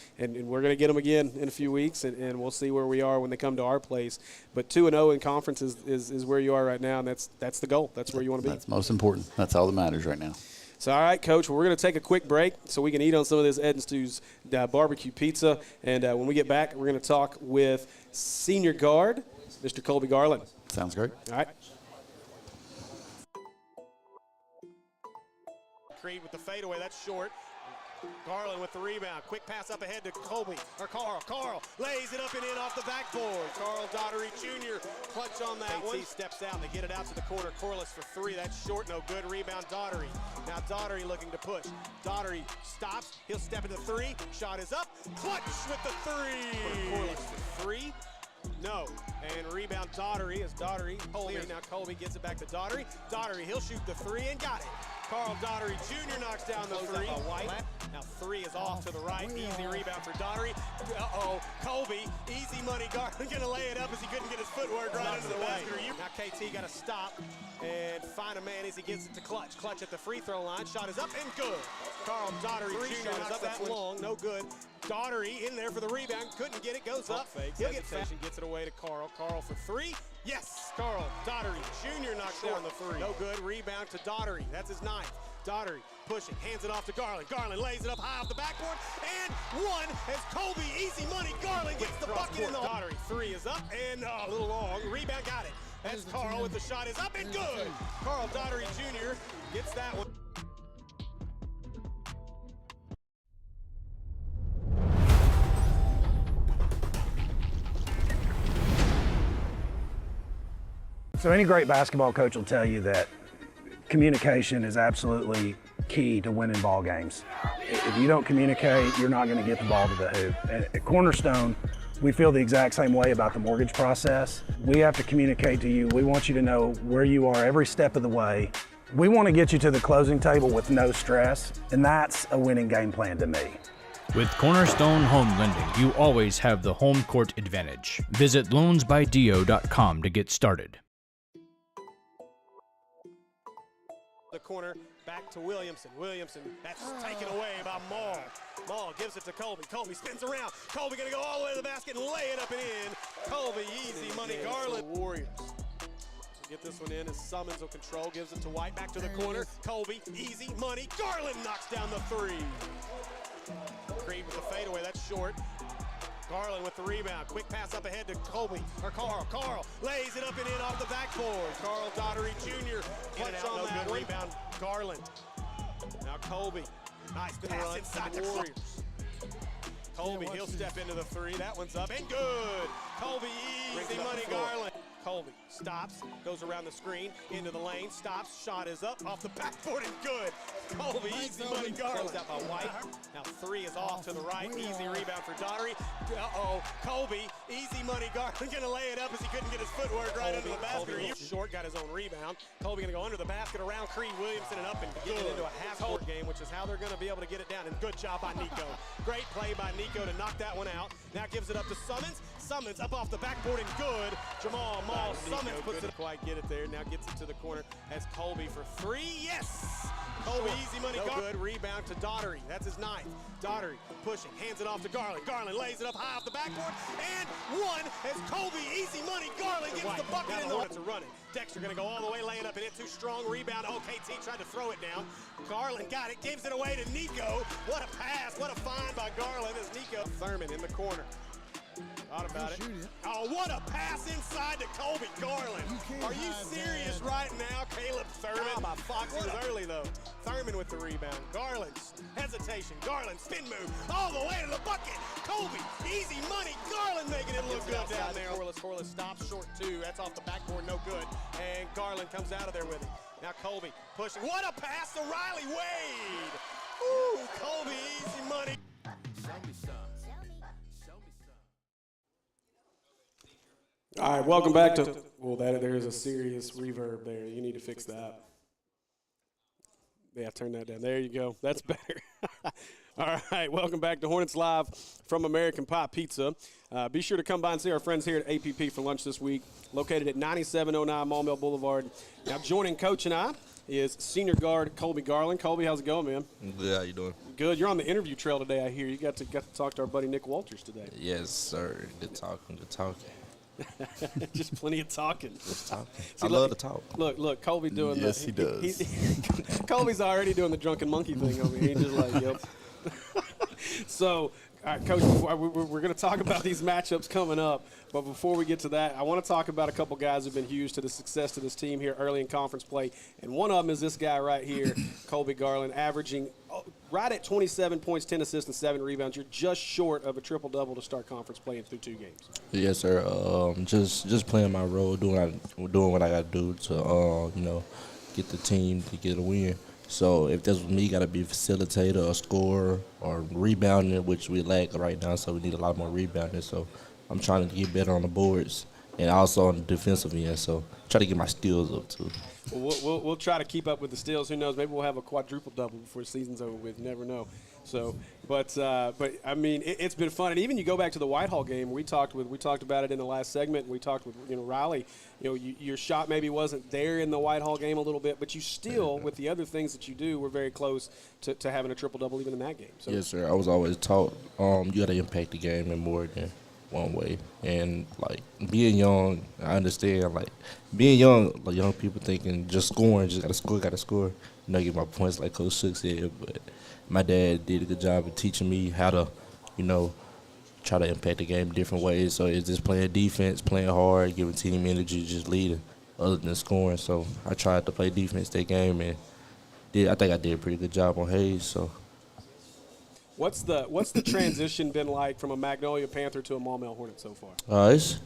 Speaker 1: we're going to get them again in a few weeks, and we'll see where we are when they come to our place. But 2-0 in conference is where you are right now, and that's the goal. That's where you want to be. That's
Speaker 2: most important. That's all that matters right now.
Speaker 1: So, all right, Coach, well, we're going to take a quick break so we can eat on some of this Ed and Stu's barbecue pizza. And when we get back, we're going to talk with senior guard, Mr. Colby Garland.
Speaker 2: Sounds great.
Speaker 1: All right. Creed with the fadeaway. That's short.
Speaker 3: Garland with the rebound. Quick pass up ahead to Carl. Carl lays it up and in off the backboard. Carl Daugherty Jr. clutch on that one. Steps out. They get it out to the corner. Corliss for three. That's short. No good. Rebound Daugherty. Now Daugherty looking to push. Daugherty stops. He'll step into three. Shot is up. Clutch with the three. Corliss for three. No. And rebound Daugherty as Daugherty. Now Colby gets it back to Daugherty. Daugherty, he'll shoot the three and got it. Carl Daugherty Jr. knocks down the three. Now three is off to the right. Easy rebound for Daugherty. Colby, easy money. Garland gonna lay it up as he couldn't get his footwork right into the basket. Now KT got to stop and find a man as he gets it to Clutch. Clutch at the free throw line. Shot is up and good. Carl Daugherty Jr. knocks that long. No good. Daugherty in there for the rebound. Couldn't get it. Goes up. He'll get fast. Gets it away to Carl. Carl for three. Yes. Carl Daugherty Jr. knocks down the three. No good. Rebound to Daugherty. That's his ninth. Daugherty pushing, hands it off to Garland. Garland lays it up high off the backboard, and one as Colby, easy money. Garland gets the bucket in the Daugherty. Three is up and a little long. Rebound, got it. That's Carl with the shot is up and good. Carl Daugherty Jr. gets that one.
Speaker 4: So any great basketball coach will tell you that communication is absolutely key to winning ball games. If you don't communicate, you're not going to get the ball to the hoop. At Cornerstone, we feel the exact same way about the mortgage process. We have to communicate to you. We want you to know where you are every step of the way. We want to get you to the closing table with no stress, and that's a winning game plan to me.
Speaker 5: With Cornerstone Home Lending, you always have the home court advantage. Visit loansbydo.com to get started.
Speaker 3: The corner back to Williamson. That's taken away by Maul. Maul gives it to Colby. Colby spins around. Colby gonna go all the way to the basket and lay it up and in. Colby, easy money. Garland. Warriors. Get this one in as Summons will control. Gives it to White. Back to the corner. Colby, easy money. Garland knocks down the three. Creed with the fadeaway. That's short. Garland with the rebound. Quick pass up ahead to Carl. Carl lays it up and in off the backboard. Carl Daugherty Jr. clutch on that rebound. Garland. Now Colby. Nice pass inside the Warriors. Colby, he'll step into the three. That one's up and good. Colby, easy money. Garland. Colby stops, goes around the screen, into the lane, stops, shot is up, off the backboard and good. Colby, easy money. Garland. Out by White. Now three is off to the right, easy rebound for Daugherty. Colby, easy money. Garland gonna lay it up as he couldn't get his footwork right under the basket. Short got his own rebound. Colby gonna go under the basket around Creed Williamson and up and get it into a half-court game, which is how they're gonna be able to get it down. And good job by Nico. Great play by Nico to knock that one out. Now gives it up to Summons. Summons up off the backboard and good. Jamal Summons puts it, quite get it there. Now gets it to the corner as Colby for three. Yes! Colby, easy money. No good. Rebound to Daugherty. That's his ninth. Daugherty pushing, hands it off to Garland. Garland lays it up high off the backboard. And one as Colby, easy money. Garland gets the bucket in the Hornets are running. Dexter gonna go all the way, laying up and it too strong. Rebound. KT tried to throw it down. Garland got it, gives it away to Nico. What a pass, what a find by Garland as Nico. Thurman in the corner. Thought about it. Oh, what a pass inside to Colby Garland. Are you serious right now, Caleb Thurman? By Fox, he was early though. Thurman with the rebound. Garland, hesitation. Garland, spin move, all the way to the bucket. Colby, easy money. Garland making it look good down there. Corliss stops, short two. That's off the backboard, no good. And Garland comes out of there with it. Now Colby pushing. What a pass to Riley Wade. Ooh, Colby, easy money.
Speaker 1: All right, welcome back to. Well, there's a serious reverb there. You need to fix that. Yeah, turn that down. There you go. That's better. All right, welcome back to Hornets Live from American Pie Pizza. Be sure to come by and see our friends here at APP for lunch this week, located at 9709 Maumelle Boulevard. Now, joining Coach and I is senior guard Colby Garland. Colby, how's it going, man?
Speaker 6: Good. How you doing?
Speaker 1: Good. You're on the interview trail today, I hear. You got to talk to our buddy Nick Walters today.
Speaker 6: Yes, sir. Good talking.
Speaker 1: Just plenty of talking.
Speaker 6: Just talking. I love to talk.
Speaker 1: Look, Colby doing
Speaker 2: yes, he does.
Speaker 1: Colby's already doing the drunken monkey thing over here. He's just like, yep. So, All right, Coach, we're going to talk about these matchups coming up, but before we get to that, I want to talk about a couple guys who've been huge to the success of this team here early in conference play, and one of them is this guy right here, Colby Garland, averaging right at 27 points, 10 assists, and 7 rebounds. You're just short of a triple-double to start conference play through 2 games.
Speaker 6: Yes, sir. Just playing my role, doing what I got to do to get the team to get a win. So if that's me, got to be a facilitator, a scorer, or rebounding, which we lack right now. So we need a lot more rebounding. So I'm trying to get better on the boards and also on the defensive end. So try to get my steals up too.
Speaker 1: Well, we'll try to keep up with the steals. Who knows? Maybe we'll have a quadruple double before the season's over with. You never know. So, but I mean, it's been fun. And even you go back to the Whitehall game. We talked about it in the last segment. And we talked with Riley. Your shot maybe wasn't there in the Whitehall game a little bit, but you still, with the other things that you do, were very close to having a triple double even in that game. So.
Speaker 6: Yes, sir. I was always taught you got to impact the game in more than one way. And like being young, I understand. Like being young, like young people thinking just scoring, just gotta score. Get my points like Coach Shook said, but my dad did a good job of teaching me how to, try to impact the game different ways. So it's just playing defense, playing hard, giving team energy, just leading, other than scoring. So I tried to play defense that game, and I think I did a pretty good job on Hayes. So.
Speaker 1: What's the transition been like from a Magnolia Panther to a Maumelle Hornet so far?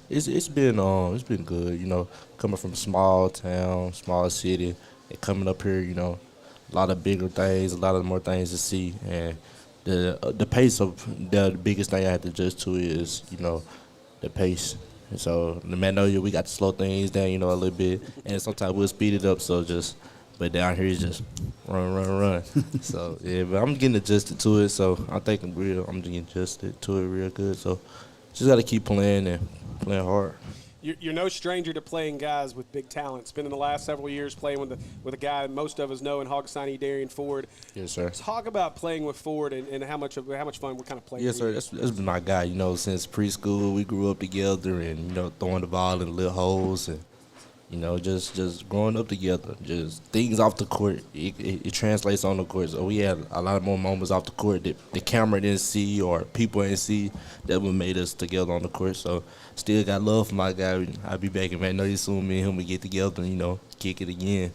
Speaker 6: It's been good. Coming from a small town, small city, and coming up here, a lot of bigger things, a lot of more things to see, and the pace of the biggest thing I had to adjust to is the pace. And so the Magnolia, we got to slow things down, a little bit, and sometimes we'll speed it up. So but down here it's just run. So yeah, but I'm getting adjusted to it. So I think I'm getting adjusted to it real good. So just got to keep playing and playing hard.
Speaker 1: You're no stranger to playing guys with big talent. Spending the last several years playing with a guy most of us know in Hogestine Darian Ford.
Speaker 6: Yes, sir.
Speaker 1: Talk about playing with Ford and how much fun we're kind of playing.
Speaker 6: Yes, sir. That's been my guy. Since preschool we grew up together, and throwing the ball in the little holes, and just growing up together. Just things off the court, it translates on the court. So we had a lot more moments off the court that the camera didn't see or people didn't see that would made us together on the court. So still got love for my guy. I'll be back in Magnolia soon. Me and him, we get together and, kick it again.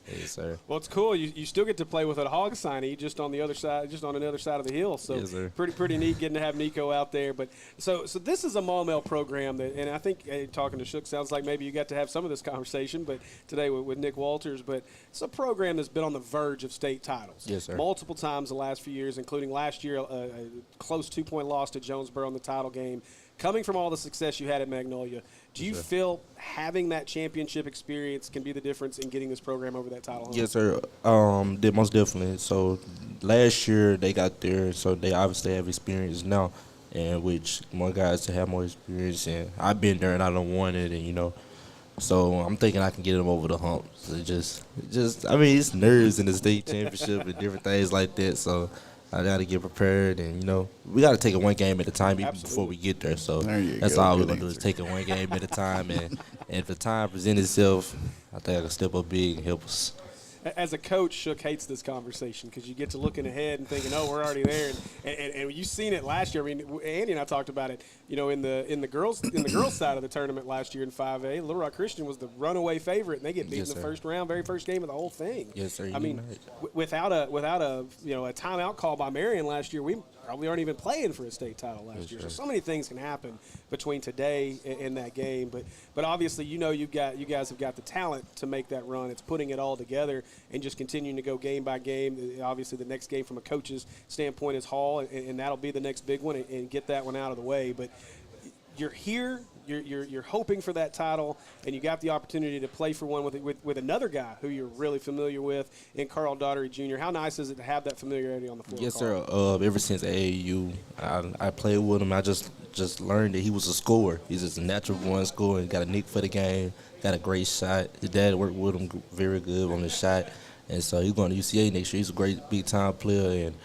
Speaker 6: Yes, sir.
Speaker 1: Well, it's cool. You still get to play with a Hogestine just on the other side, just on another side of the hill. So
Speaker 6: yes, sir.
Speaker 1: Pretty neat getting to have Nico out there. But so this is a Maumelle program and I think talking to Shook sounds like maybe you got to have some of this conversation, but today with Nick Walters. But it's a program that's been on the verge of state titles.
Speaker 6: Yes, sir.
Speaker 1: Multiple times the last few years, including last year, a close 2-point loss to Jonesboro in the title game. Coming from all the success you had at Magnolia, do you feel having that championship experience can be the difference in getting this program over that title?
Speaker 6: Yes, sir. Most definitely. So last year they got there, so they obviously have experience now, and which more guys to have more experience. And I've been there and I don't want it, and so I'm thinking I can get them over the hump. So it's nerves in the state championship and different things like that. So I got to get prepared, and we got to take it one game at a time even before we get there. So that's all we're gonna do is take it one game at a time, and if the time presents itself, I think I can step up big and help us.
Speaker 1: As a coach, Shook hates this conversation because you get to looking ahead and thinking, oh, we're already there, and you've seen it last year. I mean, Andy and I talked about it. In the girls side of the tournament last year in 5A, Little Rock Christian was the runaway favorite, and they get beat in the first round, very first game of the whole thing.
Speaker 6: Yes, sir.
Speaker 1: I mean, without a a timeout call by Marion last year, we probably aren't even playing for a state title last year. So many things can happen between today and that game. But obviously, you guys have got the talent to make that run. It's putting it all together and just continuing to go game by game. Obviously, the next game from a coach's standpoint is Hall, and that'll be the next big one, and get that one out of the way. But you're here. You're hoping for that title, and you got the opportunity to play for one with another guy who you're really familiar with in Carl Daugherty Jr. How nice is it to have that familiarity on the floor?
Speaker 6: Yes, sir. Ever since AAU, I played with him. I just learned that he was a scorer. He's just a natural one scorer. He got a nick for the game, got a great shot. His dad worked with him very good on the shot, and so he's going to UCA next year. He's a great big-time player, and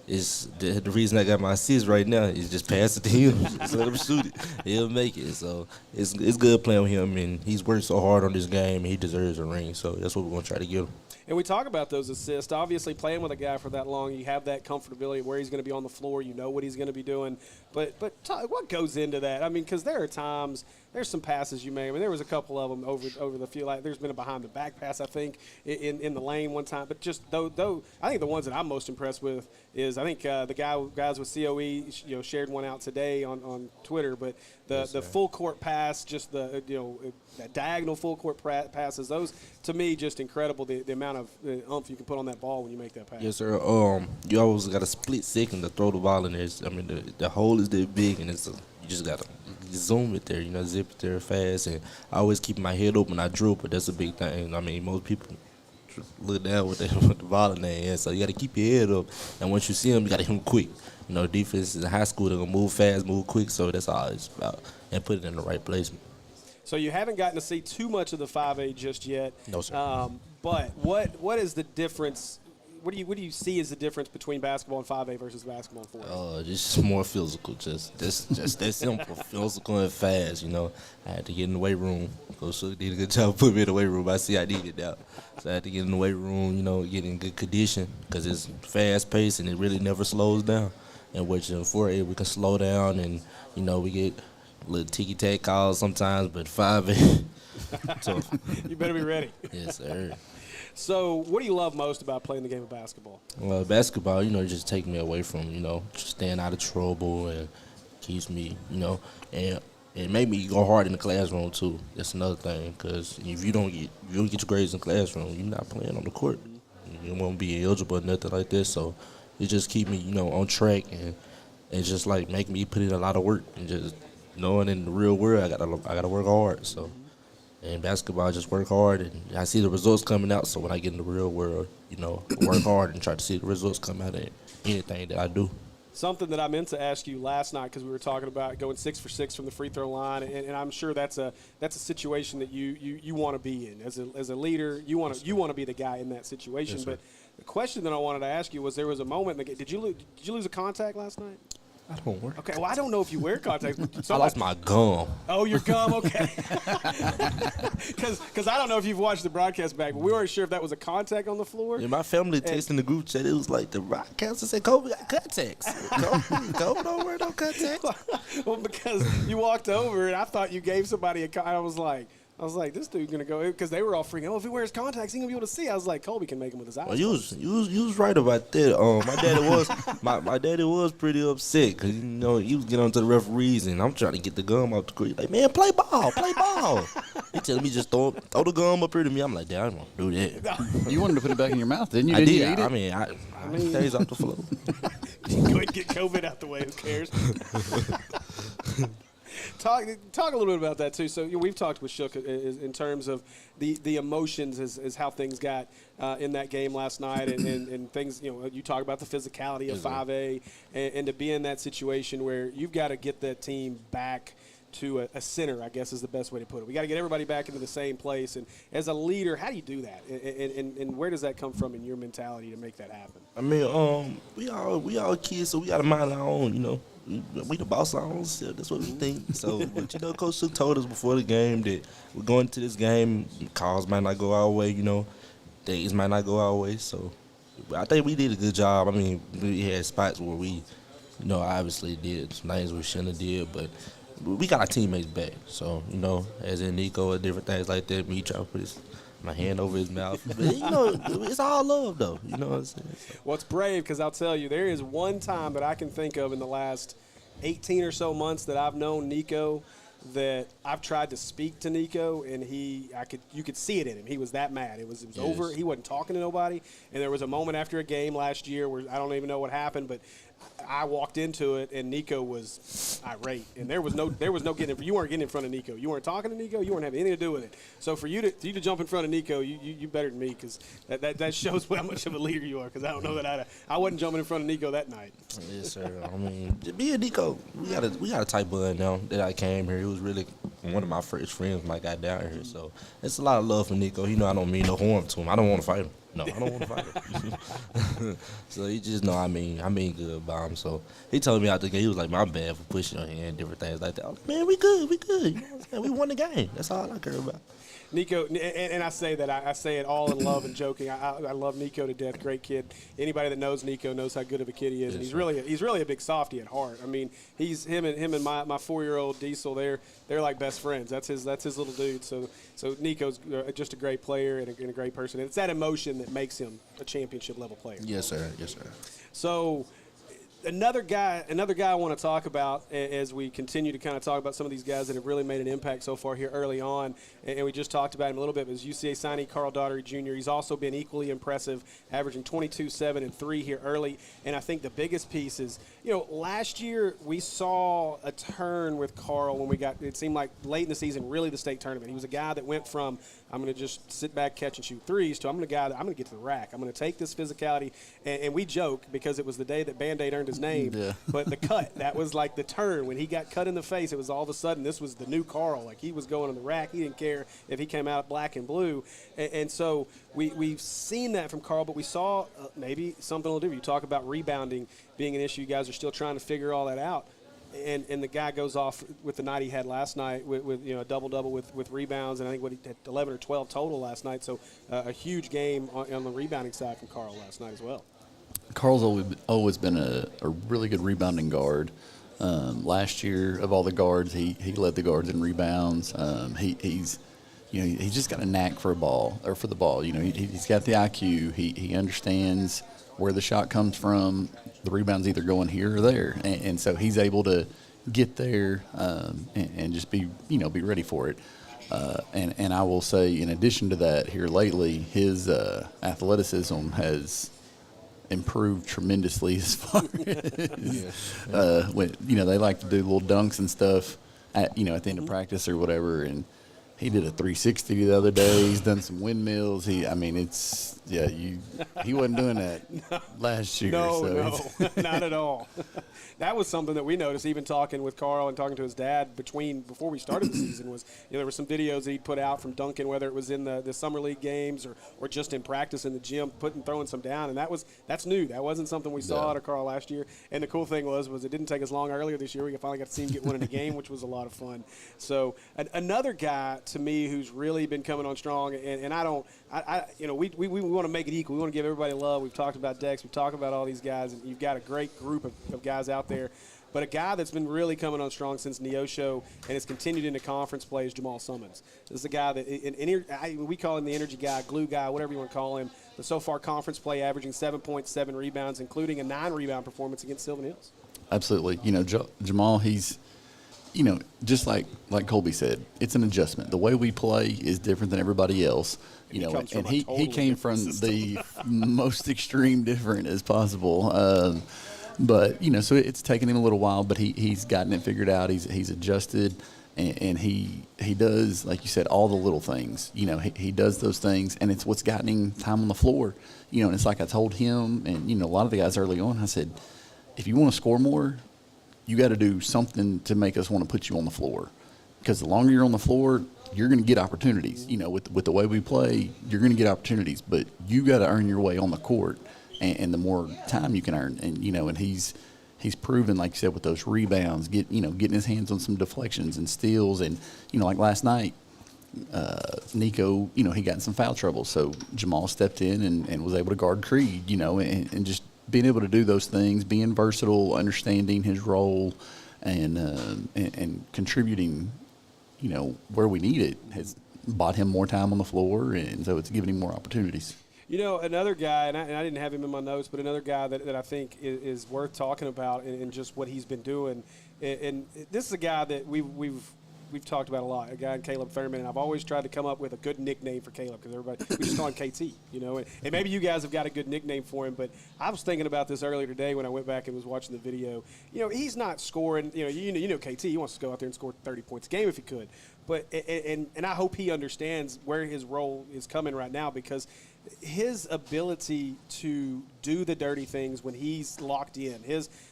Speaker 6: it's the reason I got my assist right now is just pass it to him. Just let him shoot it. He'll make it. So it's good playing with him, and he's worked so hard on this game, and he deserves a ring. So that's what we're going to try to give him.
Speaker 1: And we talk about those assists. Obviously, playing with a guy for that long, you have that comfortability where he's going to be on the floor. You know what he's going to be doing. But what goes into that? I mean, because there are times, there's some passes you make. I mean, there was a couple of them over the field. Like, there's been a behind-the-back pass, I think, in the lane one time. But just though, I think the ones that I'm most impressed with is I think the guys with COE shared one out today on Twitter. But the full court pass, just the that diagonal full court passes, those to me just incredible. The amount of oomph you can put on that ball when you make that pass.
Speaker 6: Yes, sir. You always got a split second to throw the ball in there. I mean, the hole is that big, and you just gotta zoom it there, zip it there fast. And I always keep my head open. I drill, but that's a big thing. I mean, most people look down with the ball in their hand, so you got to keep your head up. And once you see them, you got to hit them quick. Defense in high school, they're going to move fast, move quick, so that's all it's about. And put it in the right place.
Speaker 1: So you haven't gotten to see too much of the 5A just yet.
Speaker 6: No, sir.
Speaker 1: But what is the difference? What do you see as the difference between basketball and 5A versus basketball and 4A?
Speaker 6: Just more physical, just that simple, physical and fast. I had to get in the weight room. Coach Shook did a good job putting me in the weight room. I see I needed that, so I had to get in the weight room. Get in good condition because it's fast paced and it really never slows down. And which in 4A we can slow down and we get a little ticky tack calls sometimes, but 5A. So
Speaker 1: you better be ready.
Speaker 6: Yes, sir.
Speaker 1: So, what do you love most about playing the game of basketball?
Speaker 6: Well, basketball, just take me away from, just staying out of trouble and keeps me, and it made me go hard in the classroom too. That's another thing, because if you don't get your grades in the classroom, you're not playing on the court. You won't be eligible or nothing like this. So, it just keep me, on track and just like make me put in a lot of work and just knowing in the real world I gotta work hard. So. And basketball, I just work hard, and I see the results coming out. So when I get in the real world, I work hard and try to see the results come out of anything that I do.
Speaker 1: Something that I meant to ask you last night, because we were talking about going 6 for 6 from the free throw line, and I'm sure that's a situation that you want to be in as a leader. You want to be the guy in that situation.
Speaker 6: Yes,
Speaker 1: but the question that I wanted to ask you was, there was a moment in the game. Did you lose a contact last night?
Speaker 6: I don't wear.
Speaker 1: Okay, well, I don't know if you wear contacts.
Speaker 6: I lost my gum.
Speaker 1: Oh, your gum, okay. Because I don't know if you've watched the broadcast back, but we weren't sure if that was a contact on the floor.
Speaker 6: Yeah, my family texting the group chat. It was like the broadcaster said, "Kobe got contacts. Kobe don't wear no contacts."
Speaker 1: Well, because you walked over and I thought you gave somebody I was like, this dude's gonna go, because they were all freaking. Oh, if he wears contacts, he gonna be able to see. I was like, Colby can make him with his eyes.
Speaker 6: Well, you was right about that. My daddy was pretty upset because he was getting onto the referees and I'm trying to get the gum out the court. Like, man, play ball. He telling me just throw the gum up here to me. I'm like, Dad, I don't want to do that.
Speaker 2: You wanted to put it back in your mouth, didn't you?
Speaker 6: I
Speaker 2: Didn't
Speaker 6: did.
Speaker 2: you eat it?
Speaker 6: I mean, stays off the floor.
Speaker 1: Go ahead and get COVID out the way. Who cares? Talk a little bit about that too. So we've talked with Shook in terms of the emotions as how things got in that game last night and things. You talk about the physicality of 5A and to be in that situation where you've got to get that team back to a center, I guess is the best way to put it. We got to get everybody back into the same place. And as a leader, how do you do that? And where does that come from in your mentality to make that happen?
Speaker 6: I mean, we all kids, so we got to mind our own. We the boss of our own self. That's what we think. So, but Coach Shook told us before the game that we're going to this game. Calls might not go our way. Days might not go our way. So, I think we did a good job. I mean, we had spots where we, obviously did some things we shouldn't have did, but we got our teammates back. So, as in Nico and different things like that, me trying to put my hand over his mouth. But, it's all love, though. You know what I'm saying?
Speaker 1: Well, it's brave, because I'll tell you, there is one time that I can think of in the last 18 or so months that I've known Nico that I've tried to speak to Nico, and you could see it in him. He was that mad. It was over. He wasn't talking to nobody. And there was a moment after a game last year where I don't even know what happened, but I walked into it and Nico was irate, and there was no getting. You weren't getting in front of Nico. You weren't talking to Nico. You weren't having anything to do with it. So for you to jump in front of Nico, you better than me, because that shows how much of a leader you are. Because I don't know that I wasn't jumping in front of Nico that night.
Speaker 6: Yes, sir. I mean, me and Nico, we got a tight bud now that I came here. He was really one of my first friends when I got down here. So it's a lot of love for Nico. I don't mean no harm to him. I don't want to fight him. No, I don't want to fight him. So he just know I mean good by him. So he told me out the game, he was like, my bad for pushing your hand, different things like that. I was like, man, we good. You know what I'm saying? We won the game. That's all I care about.
Speaker 1: Nico, and I say that I say it all in love and joking. I love Nico to death. Great kid. Anybody that knows Nico knows how good of a kid he is, and he's really a big softy at heart. I mean, he's him and my 4-year-old Diesel. They're like best friends. That's his little dude. So Nico's just a great player and a great person. And it's that emotion that makes him a championship level player.
Speaker 6: Yes, sir. Yes, sir.
Speaker 1: So. Another guy I want to talk about as we continue to kind of talk about some of these guys that have really made an impact so far here early on, and we just talked about him a little bit, was UCA signee Carl Daugherty Jr. He's also been equally impressive, averaging 22, 7, and 3 here early. And I think the biggest piece is, last year we saw a turn with Carl when it seemed like late in the season, really the state tournament. He was a guy that went from, I'm going to just sit back, catch and shoot threes, to I'm going to get to the rack. I'm going to take this physicality. And we joke because it was the day that Band-Aid earned his name.
Speaker 2: Yeah.
Speaker 1: But the cut, that was like the turn. When he got cut in the face, it was all of a sudden this was the new Carl. Like, he was going on the rack. He didn't care if he came out black and blue. And so we've seen that from Carl, but we saw maybe something a little different. You talk about rebounding being an issue. You guys are still trying to figure all that out. And the guy goes off with the night he had last night with a double-double with rebounds, and I think he had 11 or 12 total last night. So a huge game on the rebounding side from Carl last night as well.
Speaker 2: Carl's always been a really good rebounding guard. Last year, of all the guards, he led the guards in rebounds. He's just got a knack for the ball. He's got the IQ. He understands where the shot comes from. The rebound's either going here or there, and so he's able to get there and just be ready for it. And I will say, in addition to that, here lately, his athleticism has improved tremendously as far as when they like to do little dunks and stuff at the end of practice or whatever, and he did a 360 the other day. He's done some windmills. He wasn't doing that last year.
Speaker 1: No, not at all. That was something that we noticed, even talking with Carl and talking to his dad before we started the season, was there were some videos that he'd put out from dunking, whether it was in the summer league games or just in practice in the gym, throwing some down, and that's new. That wasn't something we saw out of Carl last year. And the cool thing was it didn't take as long earlier this year. We finally got to see him get one in a game, which was a lot of fun. So another guy to me who's really been coming on strong, and we want to make it equal. We want to give everybody love. We've talked about Dex. We've talked about all these guys, and you've got a great group of guys out there. But a guy that's been really coming on strong since Neosho and has continued into conference play is Jamal Summons. This is a guy that we call him the energy guy, glue guy, whatever you want to call him. But so far, conference play averaging 7.7 rebounds, including a 9-rebound performance against Sylvan Hills.
Speaker 2: Absolutely. Jamal, he's just like Colby said, it's an adjustment. The way we play is different than everybody else. He came from the most extreme different as possible. But so it's taken him a little while, but he's gotten it figured out. He's adjusted, and he does, like you said, all the little things. He does those things, and it's what's gotten him time on the floor. And it's like I told him, and a lot of the guys early on, I said, if you want to score more, you got to do something to make us want to put you on the floor, because the longer you're on the floor, you're going to get opportunities. With the way we play, you're going to get opportunities, but you got to earn your way on the court. And the more time you can earn, and he's proven, like you said, with those rebounds, getting his hands on some deflections and steals, and like last night, Nico, he got in some foul trouble, so Jamal stepped in and was able to guard Creed, and just being able to do those things, being versatile, understanding his role, and contributing, where we need it, has bought him more time on the floor, and so it's given him more opportunities.
Speaker 1: Another guy, and I didn't have him in my notes, but another guy that I think is worth talking about and just what he's been doing. And this is a guy that we've talked about a lot, a guy named Caleb Thurman, and I've always tried to come up with a good nickname for Caleb because we just call him KT, and maybe you guys have got a good nickname for him, but I was thinking about this earlier today when I went back and was watching the video. He's not scoring, KT, he wants to go out there and score 30 points a game if he could, but and I hope he understands where his role is coming right now, because his ability to do the dirty things when he's locked in.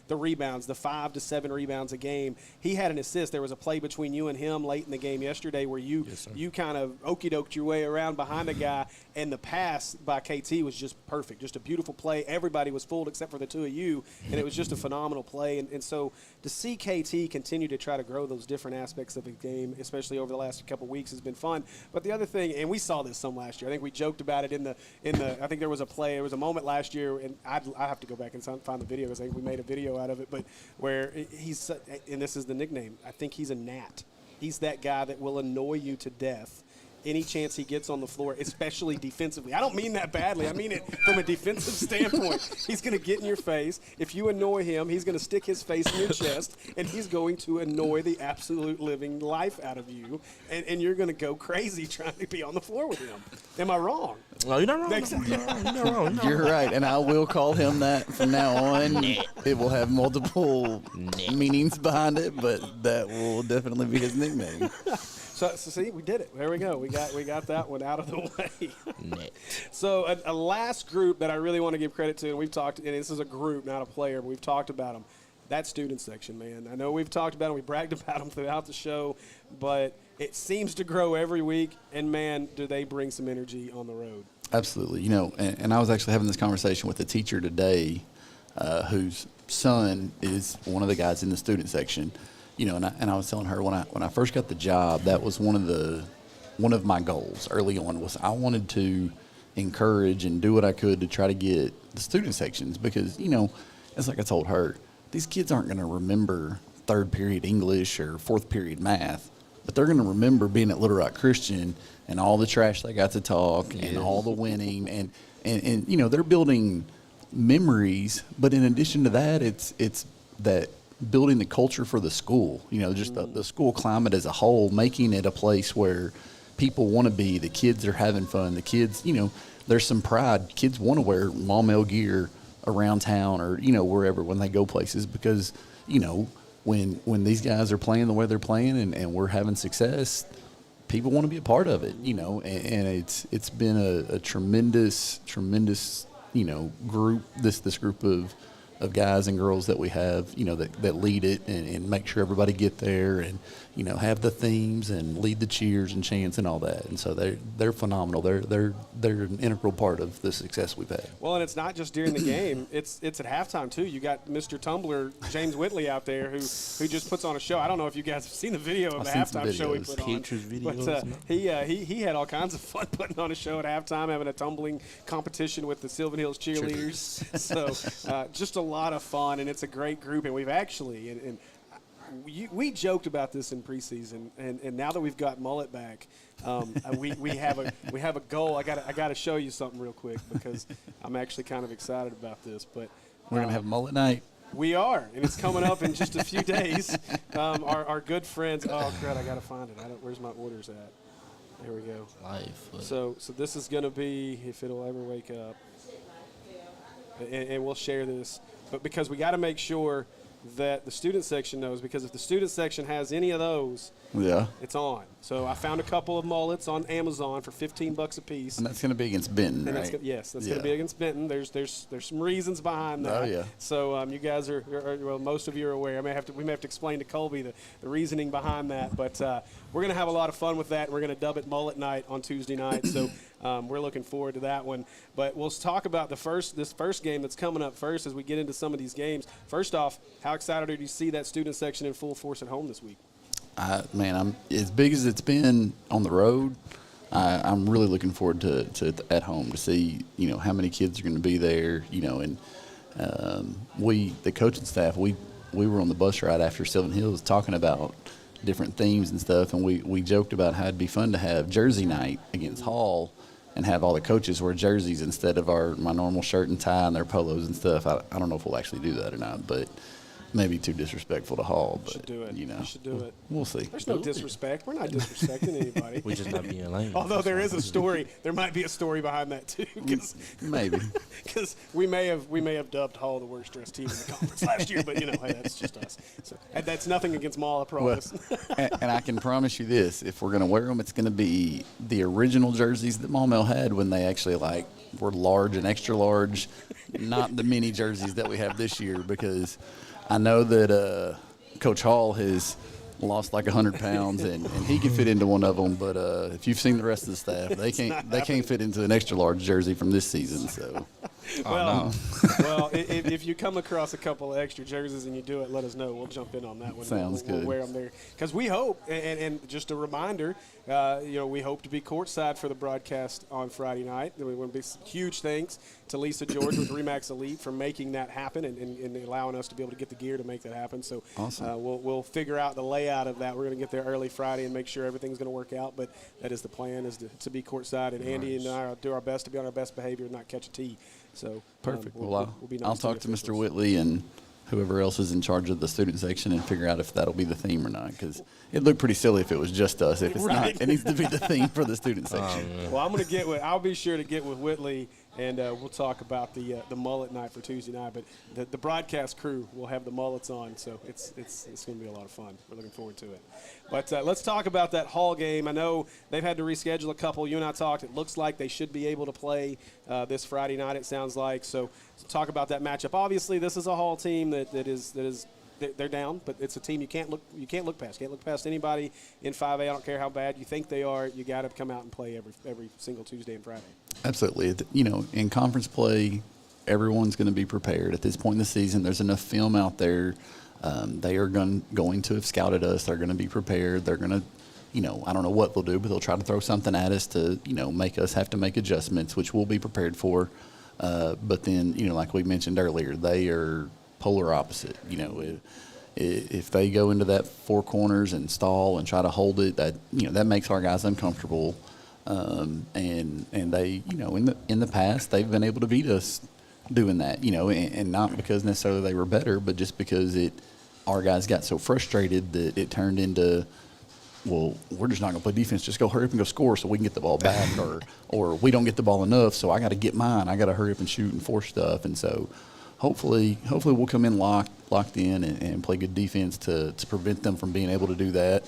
Speaker 1: The rebounds, the 5 to 7 rebounds a game. He had an assist. There was a play between you and him late in the game yesterday where you kind of okey-doked your way around behind a guy, and the pass by KT was just perfect, just a beautiful play. Everybody was fooled except for the two of you, and it was just a phenomenal play. And so to see KT continue to try to grow those different aspects of the game, especially over the last couple of weeks, has been fun. But the other thing, and we saw this some last year, I think we joked about it in the I think there was a moment last year, and I have to go back and find the video because I think we made a video out of it, but where he's, and this is the nickname, I think he's a gnat. He's that guy that will annoy you to death any chance he gets on the floor, especially defensively. I don't mean that badly. I mean it from a defensive standpoint. He's going to get in your face. If you annoy him, he's going to stick his face in your chest, and he's going to annoy the absolute living life out of you, and you're going to go crazy trying to be on the floor with him. Am I wrong?
Speaker 6: No, you're not wrong. You're not wrong.
Speaker 2: You're right, and I will call him that from now on. It will have multiple meanings behind it, but that will definitely be his nickname.
Speaker 1: So see, we did it. There we go. We got that one out of the way. So a last group that I really want to give credit to, and we've talked, and this is a group, not a player, but we've talked about them. That student section, man. I know we've talked about them. We bragged about them throughout the show, but it seems to grow every week, and, man, do they bring some energy on the road.
Speaker 2: Absolutely. And I was actually having this conversation with a teacher today whose son is one of the guys in the student section. And I was telling her when I first got the job, that was one of my goals early on was I wanted to encourage and do what I could to try to get the student sections because, it's like I told her, these kids aren't going to remember third period English or fourth period math, but they're going to remember being at Little Rock Christian and all the trash they got to talk and all the winning and they're building memories. But in addition to that, it's that building the culture for the school, just the school climate as a whole, making it a place where people want to be. The kids are having fun. The kids, there's some pride. Kids want to wear Maumelle gear around town or, wherever when they go places because, when these guys are playing the way they're playing and we're having success, people want to be a part of it, and it's been a tremendous, group, this group of guys and girls that we have, that lead it and make sure everybody get there and, have the themes and lead the cheers and chants and all that. And so they're phenomenal. They're an integral part of the success we've had.
Speaker 1: Well, and it's not just during the game. It's at halftime too. You got Mr. Tumbler, James Whitley out there who just puts on a show. I don't know if you guys have seen the video of the halftime show he put on. But he had all kinds of fun putting on a show at halftime, having a tumbling competition with the Sylvan Hills cheerleaders. So just a lot of fun, and it's a great group. And we've actually we joked about this in preseason, and now that we've got Mullet back, we have a goal. I got to show you something real quick because I'm actually kind of excited about this. But
Speaker 2: we're gonna have Mullet night.
Speaker 1: We are, and it's coming up in just a few days. Our good friends. Oh crap! I got to find it. Where's my orders at? There we go.
Speaker 6: Life.
Speaker 1: So this is gonna be if it'll ever wake up, and we'll share this. But because we got to make sure that the student section knows, because if the student section has any of those, it's on. So I found a couple of mullets on Amazon for $15 a piece.
Speaker 2: And that's going to be against Benton,
Speaker 1: and
Speaker 2: right?
Speaker 1: That's going to be against Benton. There's some reasons behind that.
Speaker 2: Oh, yeah.
Speaker 1: So you guys are well, most of you are aware. We may have to explain to Colby the reasoning behind that. But we're going to have a lot of fun with that, and we're going to dub it Mullet Night on Tuesday night. So we're looking forward to that one. But we'll talk about this first game that's coming up first as we get into some of these games. First off, how excited are you to see that student section in full force at home this week?
Speaker 2: I'm as big as it's been on the road. I'm really looking forward to at home to see how many kids are going to be there. And the coaching staff we were on the bus ride after Sylvan Hills talking about different themes and stuff, and we joked about how it'd be fun to have Jersey night against Hall and have all the coaches wear jerseys instead of my normal shirt and tie and their polos and stuff. I don't know if we'll actually do that or not, but maybe too disrespectful to Hall, but
Speaker 1: should do it.
Speaker 2: you know,
Speaker 1: You should do it.
Speaker 2: we'll see.
Speaker 1: There's no disrespect. We're not disrespecting anybody.
Speaker 6: We just not being lame.
Speaker 1: Although there is a story, there might be a story behind that too,
Speaker 2: Maybe.
Speaker 1: because we may have dubbed Hall the worst dressed team in the conference last year, but hey, that's just us. So and that's nothing against Maul, I promise.
Speaker 2: And I can promise you this: if we're going to wear them, it's going to be the original jerseys that Maumelle had when they actually were large and extra large, not the mini jerseys that we have this year. Because I know that Coach Hall has lost 100 pounds, and he can fit into one of them. But if you've seen the rest of the staff, they can't fit into an extra large jersey from this season. So.
Speaker 1: Well, if you come across a couple of extra jerseys and you do it, let us know. We'll jump in on that one.
Speaker 2: Sounds
Speaker 1: we'll
Speaker 2: good.
Speaker 1: wear them there because we hope, and just a reminder, we hope to be courtside for the broadcast on Friday night. We want to be huge thanks to Lisa George with Remax Elite for making that happen and allowing us to be able to get the gear to make that happen. So
Speaker 2: awesome.
Speaker 1: We'll figure out the layout of that. We're going to get there early Friday and make sure everything's going to work out. But that is the plan, is to be courtside, and Andy and I will do our best to be on our best behavior and not catch a tee. So
Speaker 2: perfect.
Speaker 1: We'll be nice
Speaker 2: I'll talk to Mr.
Speaker 1: officials.
Speaker 2: Whitley and whoever else is in charge of the student section and figure out if that'll be the theme or not. Because it'd look pretty silly if it was just us. If it's
Speaker 1: Right.
Speaker 2: not, it needs to be the theme for the student section.
Speaker 1: Well, I'll be sure to get with Whitley, and we'll talk about the mullet night for Tuesday night. But the broadcast crew will have the mullets on, so it's going to be a lot of fun. We're looking forward to it. But let's talk about that Hall game. I know they've had to reschedule a couple. You and I talked. It looks like they should be able to play this Friday night, it sounds like. So talk about that matchup. Obviously, this is a Hall team that is they're down, but it's a team you can't look past. Can't look past anybody in 5A. I don't care how bad you think they are. You got to come out and play every single Tuesday and Friday.
Speaker 2: Absolutely. In conference play, everyone's going to be prepared. At this point in the season, there's enough film out there. They are going to have scouted us. They're going to be prepared. They're going to, I don't know what they'll do, but they'll try to throw something at us to, make us have to make adjustments, which we'll be prepared for. But then, like we mentioned earlier, they are polar opposite. If they go into that four corners and stall and try to hold it, that makes our guys uncomfortable. And they, in the past, they've been able to beat us doing that, and not because necessarily they were better, but just because our guys got so frustrated that it turned into, well, we're just not going to play defense. Just go hurry up and go score so we can get the ball back, or we don't get the ball enough, so I got to get mine. I got to hurry up and shoot and force stuff. And so hopefully we'll come in locked in and play good defense to prevent them from being able to do that.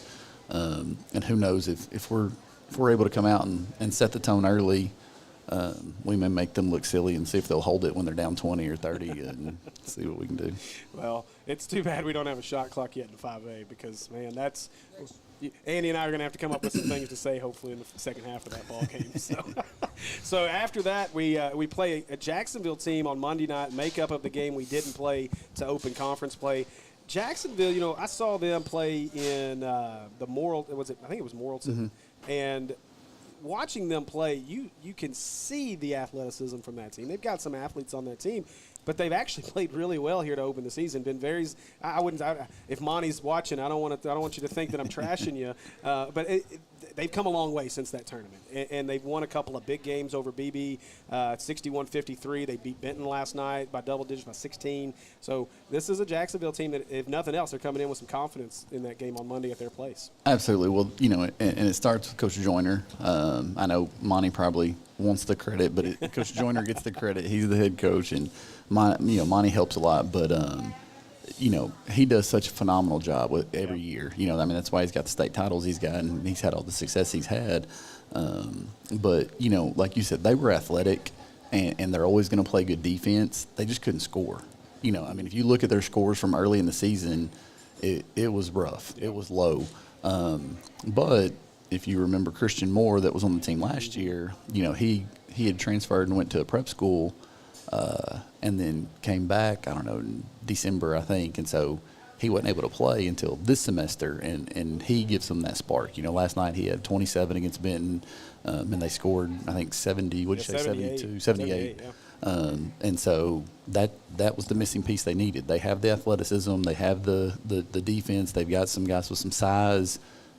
Speaker 2: And who knows if we're able to come out and set the tone early, we may make them look silly and see if they'll hold it when they're down 20 or 30 and see what we can do.
Speaker 1: Well, it's too bad we don't have a shot clock yet in 5A because, man, Andy and I are going to have to come up with some things to say hopefully in the second half of that ball game. So after that, we play a Jacksonville team on Monday night, makeup of the game we didn't play to open conference play. Jacksonville, I saw them play in the I think it was Morrilton, and watching them play, you can see the athleticism from that team. They've got some athletes on that team, but they've actually played really well here to open the season. Been very. If Monty's watching, I don't want you to think that I'm trashing you, but they've come a long way since that tournament, and they've won a couple of big games over BB, 61-53. They beat Benton last night by double digits, by 16. So this is a Jacksonville team that, if nothing else, they're coming in with some confidence in that game on Monday at their place.
Speaker 2: Absolutely. Well, and it starts with Coach Joyner. I know Monty probably wants the credit, but Coach Joyner gets the credit. He's the head coach, and Monty helps a lot, but he does such a phenomenal job with every year. That's why he's got the state titles he's got, and he's had all the success he's had. But like you said, they were athletic, and they're always going to play good defense. They just couldn't score. If you look at their scores from early in the season, it was rough. It was low. But if you remember Christian Moore that was on the team last year, he had transferred and went to a prep school, and then came back, I don't know, in December, I think. And so he wasn't able to play until this semester, and he gives them that spark. Last night he had 27 against Benton, and they scored, I think, 70, what'd you say, 72? 78. Yeah. And so that was the missing piece they needed. They have the athleticism. They have the defense. They've got some guys with some size.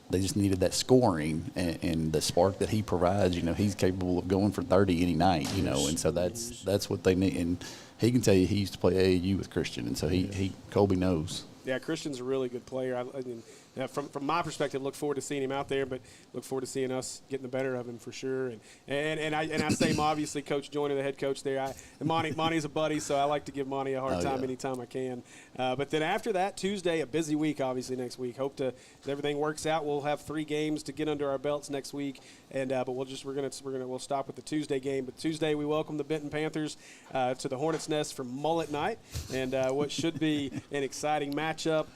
Speaker 2: They just needed that scoring and the spark that he provides. He's capable of going for 30 any night. And so that's what they need. he can tell you he used to play AAU with Christian, and so Colby knows.
Speaker 1: Yeah, Christian's a really good player. I mean, from my perspective, look forward to seeing him out there, but look forward to seeing us getting the better of him for sure. And I say obviously Coach Joyner, the head coach there. Monty's a buddy, so I like to give Monty a hard time anytime I can. But then after that, Tuesday, a busy week obviously next week. Hope if everything works out, we'll have 3 games to get under our belts next week. And but we'll stop with the Tuesday game. But Tuesday we welcome the Benton Panthers to the Hornets' Nest for Mullet Night, and what should be an exciting matchup.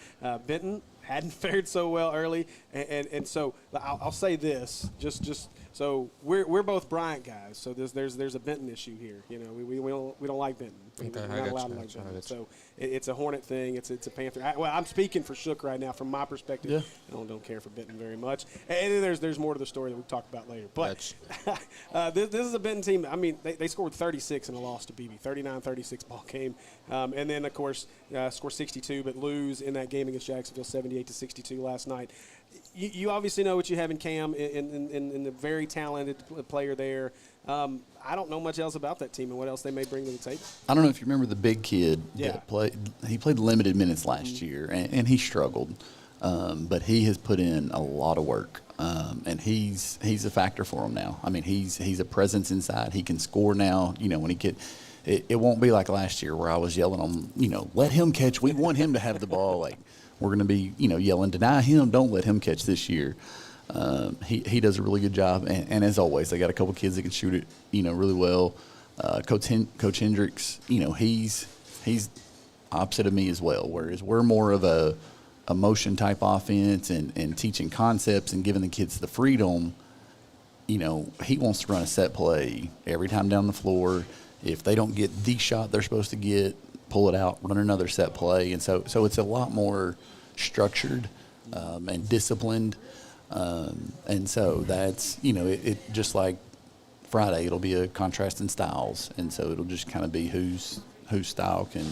Speaker 1: Benton hadn't fared so well early, and so I'll say this, just so we're both Bryant guys, so there's a Benton issue here. You know, we don't like Benton.
Speaker 6: Okay,
Speaker 1: we're not allowed to like Benton. So it's a Hornet thing. It's a Panther. I'm speaking for Shook right now from my perspective.
Speaker 2: Yeah.
Speaker 1: I don't care for Benton very much. And then there's more to the story that we'll talk about later. But this is a Benton team. I mean, they scored 36 in a loss to BB, 39-36 ball game, and then of course score 62, but lose in that game against Jacksonville 78-62 last night. You obviously know what you have in Cam, in the very talented player there. I don't know much else about that team and what else they may bring to the table.
Speaker 2: I don't know if you remember the big kid that played. He played limited minutes last year, and he struggled. But he has put in a lot of work, and he's a factor for him now. I mean, he's a presence inside. He can score now. You know, when he get. It won't be like last year where I was yelling on, let him catch. We want him to have the ball. Like, we're going to be, yelling, deny him, don't let him catch this year. He does a really good job. And as always, they got a couple kids that can shoot it, really well. Coach Hendricks, he's opposite of me as well, whereas we're more of a motion type offense and teaching concepts and giving the kids the freedom. He wants to run a set play every time down the floor. If they don't get the shot they're supposed to get, pull it out, run another set play. And so it's a lot more structured and disciplined. And so that's, it just like Friday, it'll be a contrast in styles. And so it'll just kind of be whose style can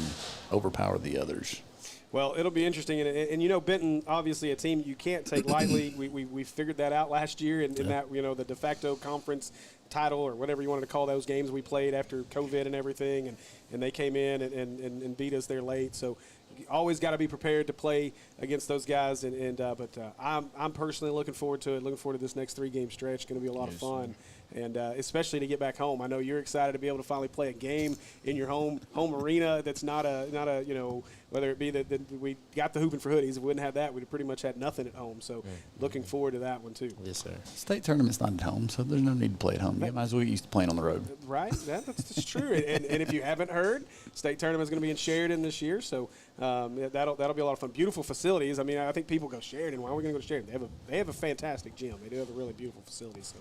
Speaker 2: overpower the others.
Speaker 1: Well, it'll be interesting. And Benton, obviously a team you can't take lightly. We figured that out last year in that, the de facto conference title or whatever you wanted to call those games we played after COVID and everything. And they came in and beat us there late. So always got to be prepared to play against those guys. But I'm personally looking forward to it. Looking forward to this next 3-game stretch. It's going to be a lot of fun. And especially to get back home. I know you're excited to be able to finally play a game in your home arena that's not a whether it be that we got the hooping for hoodies. If we wouldn't have that, we'd pretty much had nothing at home. So looking forward to that one too.
Speaker 6: Yes, sir.
Speaker 2: State tournament's not at home, so there's no need to play at home. You might as well get used to playing on the road.
Speaker 1: Right, that's true. And if you haven't heard, state tournament's going to be in Sheridan this year, so that'll be a lot of fun. Beautiful facilities. I mean, I think people go Sheridan. Why are we going to go to Sheridan? They have a fantastic gym. They do have a really beautiful facility. So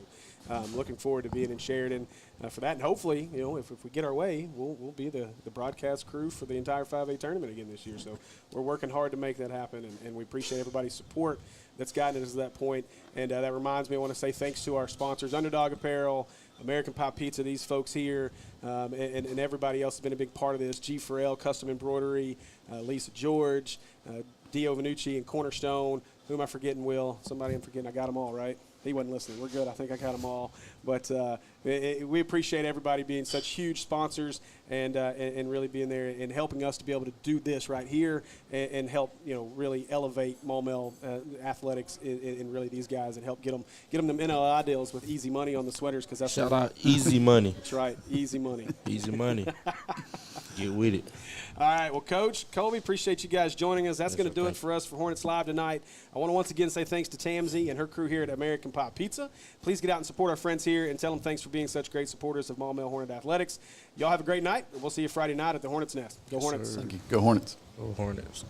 Speaker 1: looking forward to being in Sheridan for that. And hopefully, if we get our way, we'll be the broadcast crew for the entire 5A tournament again this year. So we're working hard to make that happen, and we appreciate everybody's support that's gotten us to that point. And that reminds me, I want to say thanks to our sponsors, Underdog Apparel, American Pie Pizza, these folks here, and everybody else has been a big part of this. G. Farrell, Custom Embroidery, Lisa George, Dio Vanucci, and Cornerstone. Who am I forgetting, Will? Somebody I'm forgetting. I got them all, right? He wasn't listening. We're good. I think I got them all. But we appreciate everybody being such huge sponsors and really being there and helping us to be able to do this right here and help really elevate Maumelle athletics and really these guys and help get them NLI deals with easy money on the sweaters because that's
Speaker 6: shout out Easy Money.
Speaker 1: That's right, easy money.
Speaker 6: Easy money. Get with it.
Speaker 1: All right, well, Coach Colby, appreciate you guys joining us. That's going to do it for us for Hornets Live tonight. I want to once again say thanks to Tamzy and her crew here at American Pie Pizza. Please get out and support our friends here and tell them thanks for being such great supporters of Maumelle Hornet Athletics. Y'all have a great night, and we'll see you Friday night at the Hornets Nest. Go Hornets.
Speaker 2: Thank you. Go Hornets.
Speaker 6: Go Hornets.